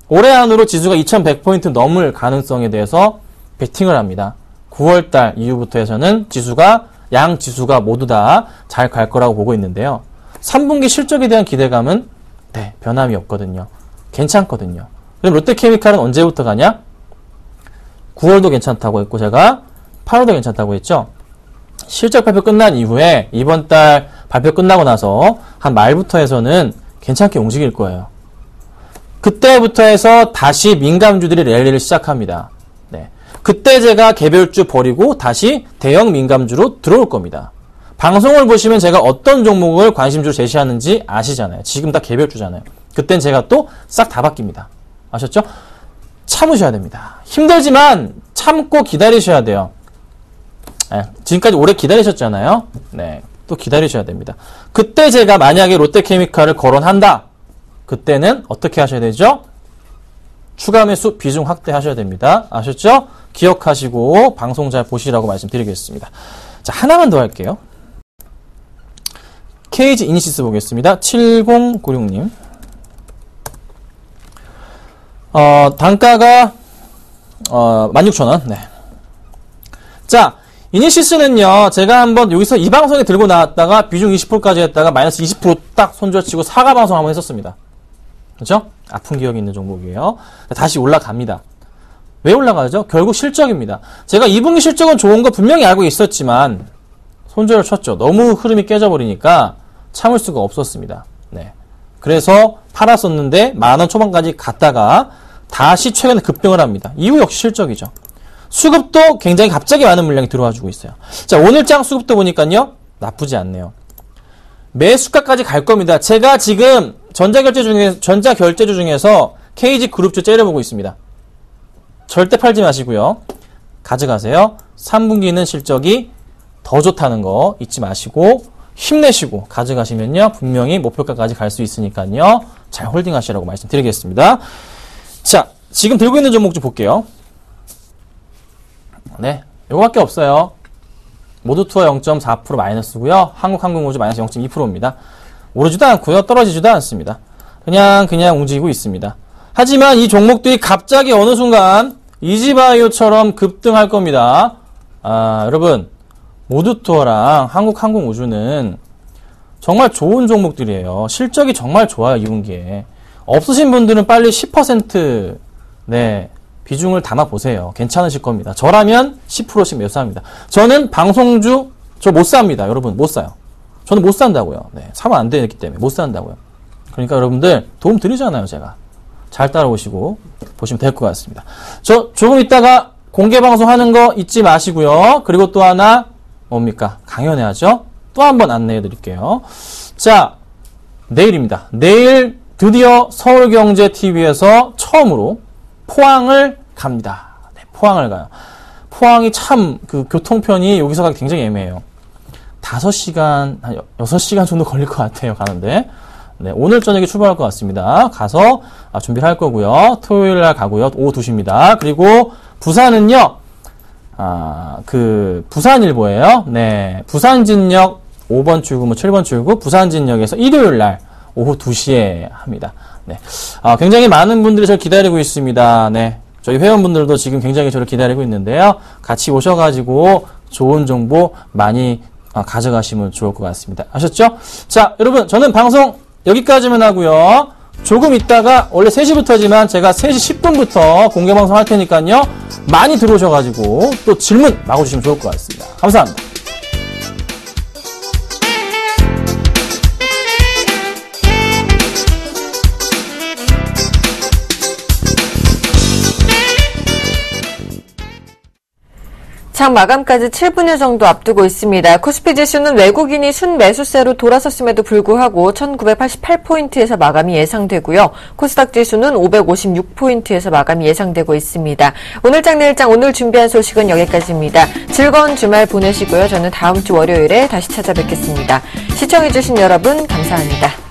올해 안으로 지수가 2100포인트 넘을 가능성에 대해서 베팅을 합니다. 9월달 이후부터 해서는 양 지수가 모두 다 잘 갈 거라고 보고 있는데요. 3분기 실적에 대한 기대감은 네, 변함이 없거든요. 괜찮거든요. 그럼 롯데케미칼은 언제부터 가냐? 9월도 괜찮다고 했고 제가 8월도 괜찮다고 했죠. 실적 발표 끝난 이후에 이번 달 발표 끝나고 나서 한 말부터 해서는 괜찮게 움직일 거예요. 그때부터 해서 다시 민감주들이 랠리를 시작합니다. 네. 그때 제가 개별주 버리고 다시 대형 민감주로 들어올 겁니다. 방송을 보시면 제가 어떤 종목을 관심주로 제시하는지 아시잖아요. 지금 다 개별주잖아요. 그땐 제가 또 싹 다 바뀝니다. 아셨죠? 참으셔야 됩니다. 힘들지만 참고 기다리셔야 돼요. 네, 지금까지 오래 기다리셨잖아요. 네, 또 기다리셔야 됩니다. 그때 제가 만약에 롯데케미칼을 거론한다. 그때는 어떻게 하셔야 되죠? 추가 매수 비중 확대하셔야 됩니다. 아셨죠? 기억하시고 방송 잘 보시라고 말씀드리겠습니다. 자, 하나만 더 할게요. KG 이니시스 보겠습니다. 7096님. 단가가 16,000원. 네. 자, 이니시스는요, 제가 한번 여기서 이 방송에 들고 나왔다가 비중 20%까지 했다가 마이너스 20% 딱 손절치고 사과 방송 한번 했었습니다. 그렇죠? 아픈 기억이 있는 종목이에요. 다시 올라갑니다. 왜 올라가죠? 결국 실적입니다. 제가 2분기 실적은 좋은 거 분명히 알고 있었지만 손절을 쳤죠. 너무 흐름이 깨져버리니까 참을 수가 없었습니다. 네. 그래서 팔았었는데 10,000원 초반까지 갔다가 다시 최근에 급등을 합니다. 이후 역시 실적이죠. 수급도 굉장히 갑자기 많은 물량이 들어와주고 있어요. 자, 오늘장 수급도 보니까요. 나쁘지 않네요. 매수가까지 갈 겁니다. 제가 지금 전자결제주 중에서 KG그룹주 째려보고 있습니다. 절대 팔지 마시고요. 가져가세요. 3분기는 실적이 더 좋다는 거 잊지 마시고 힘내시고 가져가시면요. 분명히 목표가까지 갈 수 있으니까요. 잘 홀딩하시라고 말씀드리겠습니다. 자, 지금 들고 있는 종목 좀 볼게요. 네, 요거밖에 없어요. 모두투어 0.4% 마이너스고요. 한국항공우주 마이너스 0.2%입니다. 오르지도 않고요. 떨어지지도 않습니다. 그냥 움직이고 있습니다. 하지만 이 종목들이 갑자기 어느 순간 이지바이오처럼 급등할 겁니다. 여러분, 모두투어랑 한국항공우주는 정말 좋은 종목들이에요. 실적이 정말 좋아요, 2분기에. 없으신 분들은 빨리 10% 네, 비중을 담아보세요. 괜찮으실 겁니다. 저라면 10%씩 매수합니다. 저는 방송주, 저 못 삽니다. 여러분, 못 사요. 저는 못 산다고요. 네, 사면 안 되기 때문에 못 산다고요. 그러니까 여러분들 도움 드리잖아요, 제가. 잘 따라오시고 보시면 될 것 같습니다. 저 조금 있다가 공개 방송하는 거 잊지 마시고요. 그리고 또 하나 뭡니까? 강연해야죠. 또 한 번 안내해 드릴게요. 자, 내일입니다. 내일 드디어 서울경제TV에서 처음으로 포항을 갑니다. 네, 포항을 가요. 포항이 참 그 교통편이 여기서 가기 굉장히 애매해요. 5시간, 한 6시간 정도 걸릴 것 같아요, 가는데. 네, 오늘 저녁에 출발할 것 같습니다. 가서 준비를 할 거고요. 토요일 날 가고요. 오후 2시입니다. 그리고 부산은요, 부산일보예요. 네, 부산진역 5번 출구, 7번 출구, 부산진역에서 일요일 날 오후 2시에 합니다. 네, 굉장히 많은 분들이 저를 기다리고 있습니다. 네, 저희 회원분들도 지금 굉장히 저를 기다리고 있는데요. 같이 오셔가지고 좋은 정보 많이 가져가시면 좋을 것 같습니다. 아셨죠? 자, 여러분, 저는 방송 여기까지만 하고요. 조금 있다가 원래 3시부터지만 제가 3시 10분부터 공개방송 할 테니까요. 많이 들어오셔가지고 또 질문 마구주시면 좋을 것 같습니다. 감사합니다. 장 마감까지 7분여 정도 앞두고 있습니다. 코스피 지수는 외국인이 순매수세로 돌아섰음에도 불구하고 1988포인트에서 마감이 예상되고요. 코스닥 지수는 556포인트에서 마감이 예상되고 있습니다. 오늘장 내일장 오늘 준비한 소식은 여기까지입니다. 즐거운 주말 보내시고요. 저는 다음 주 월요일에 다시 찾아뵙겠습니다. 시청해주신 여러분 감사합니다.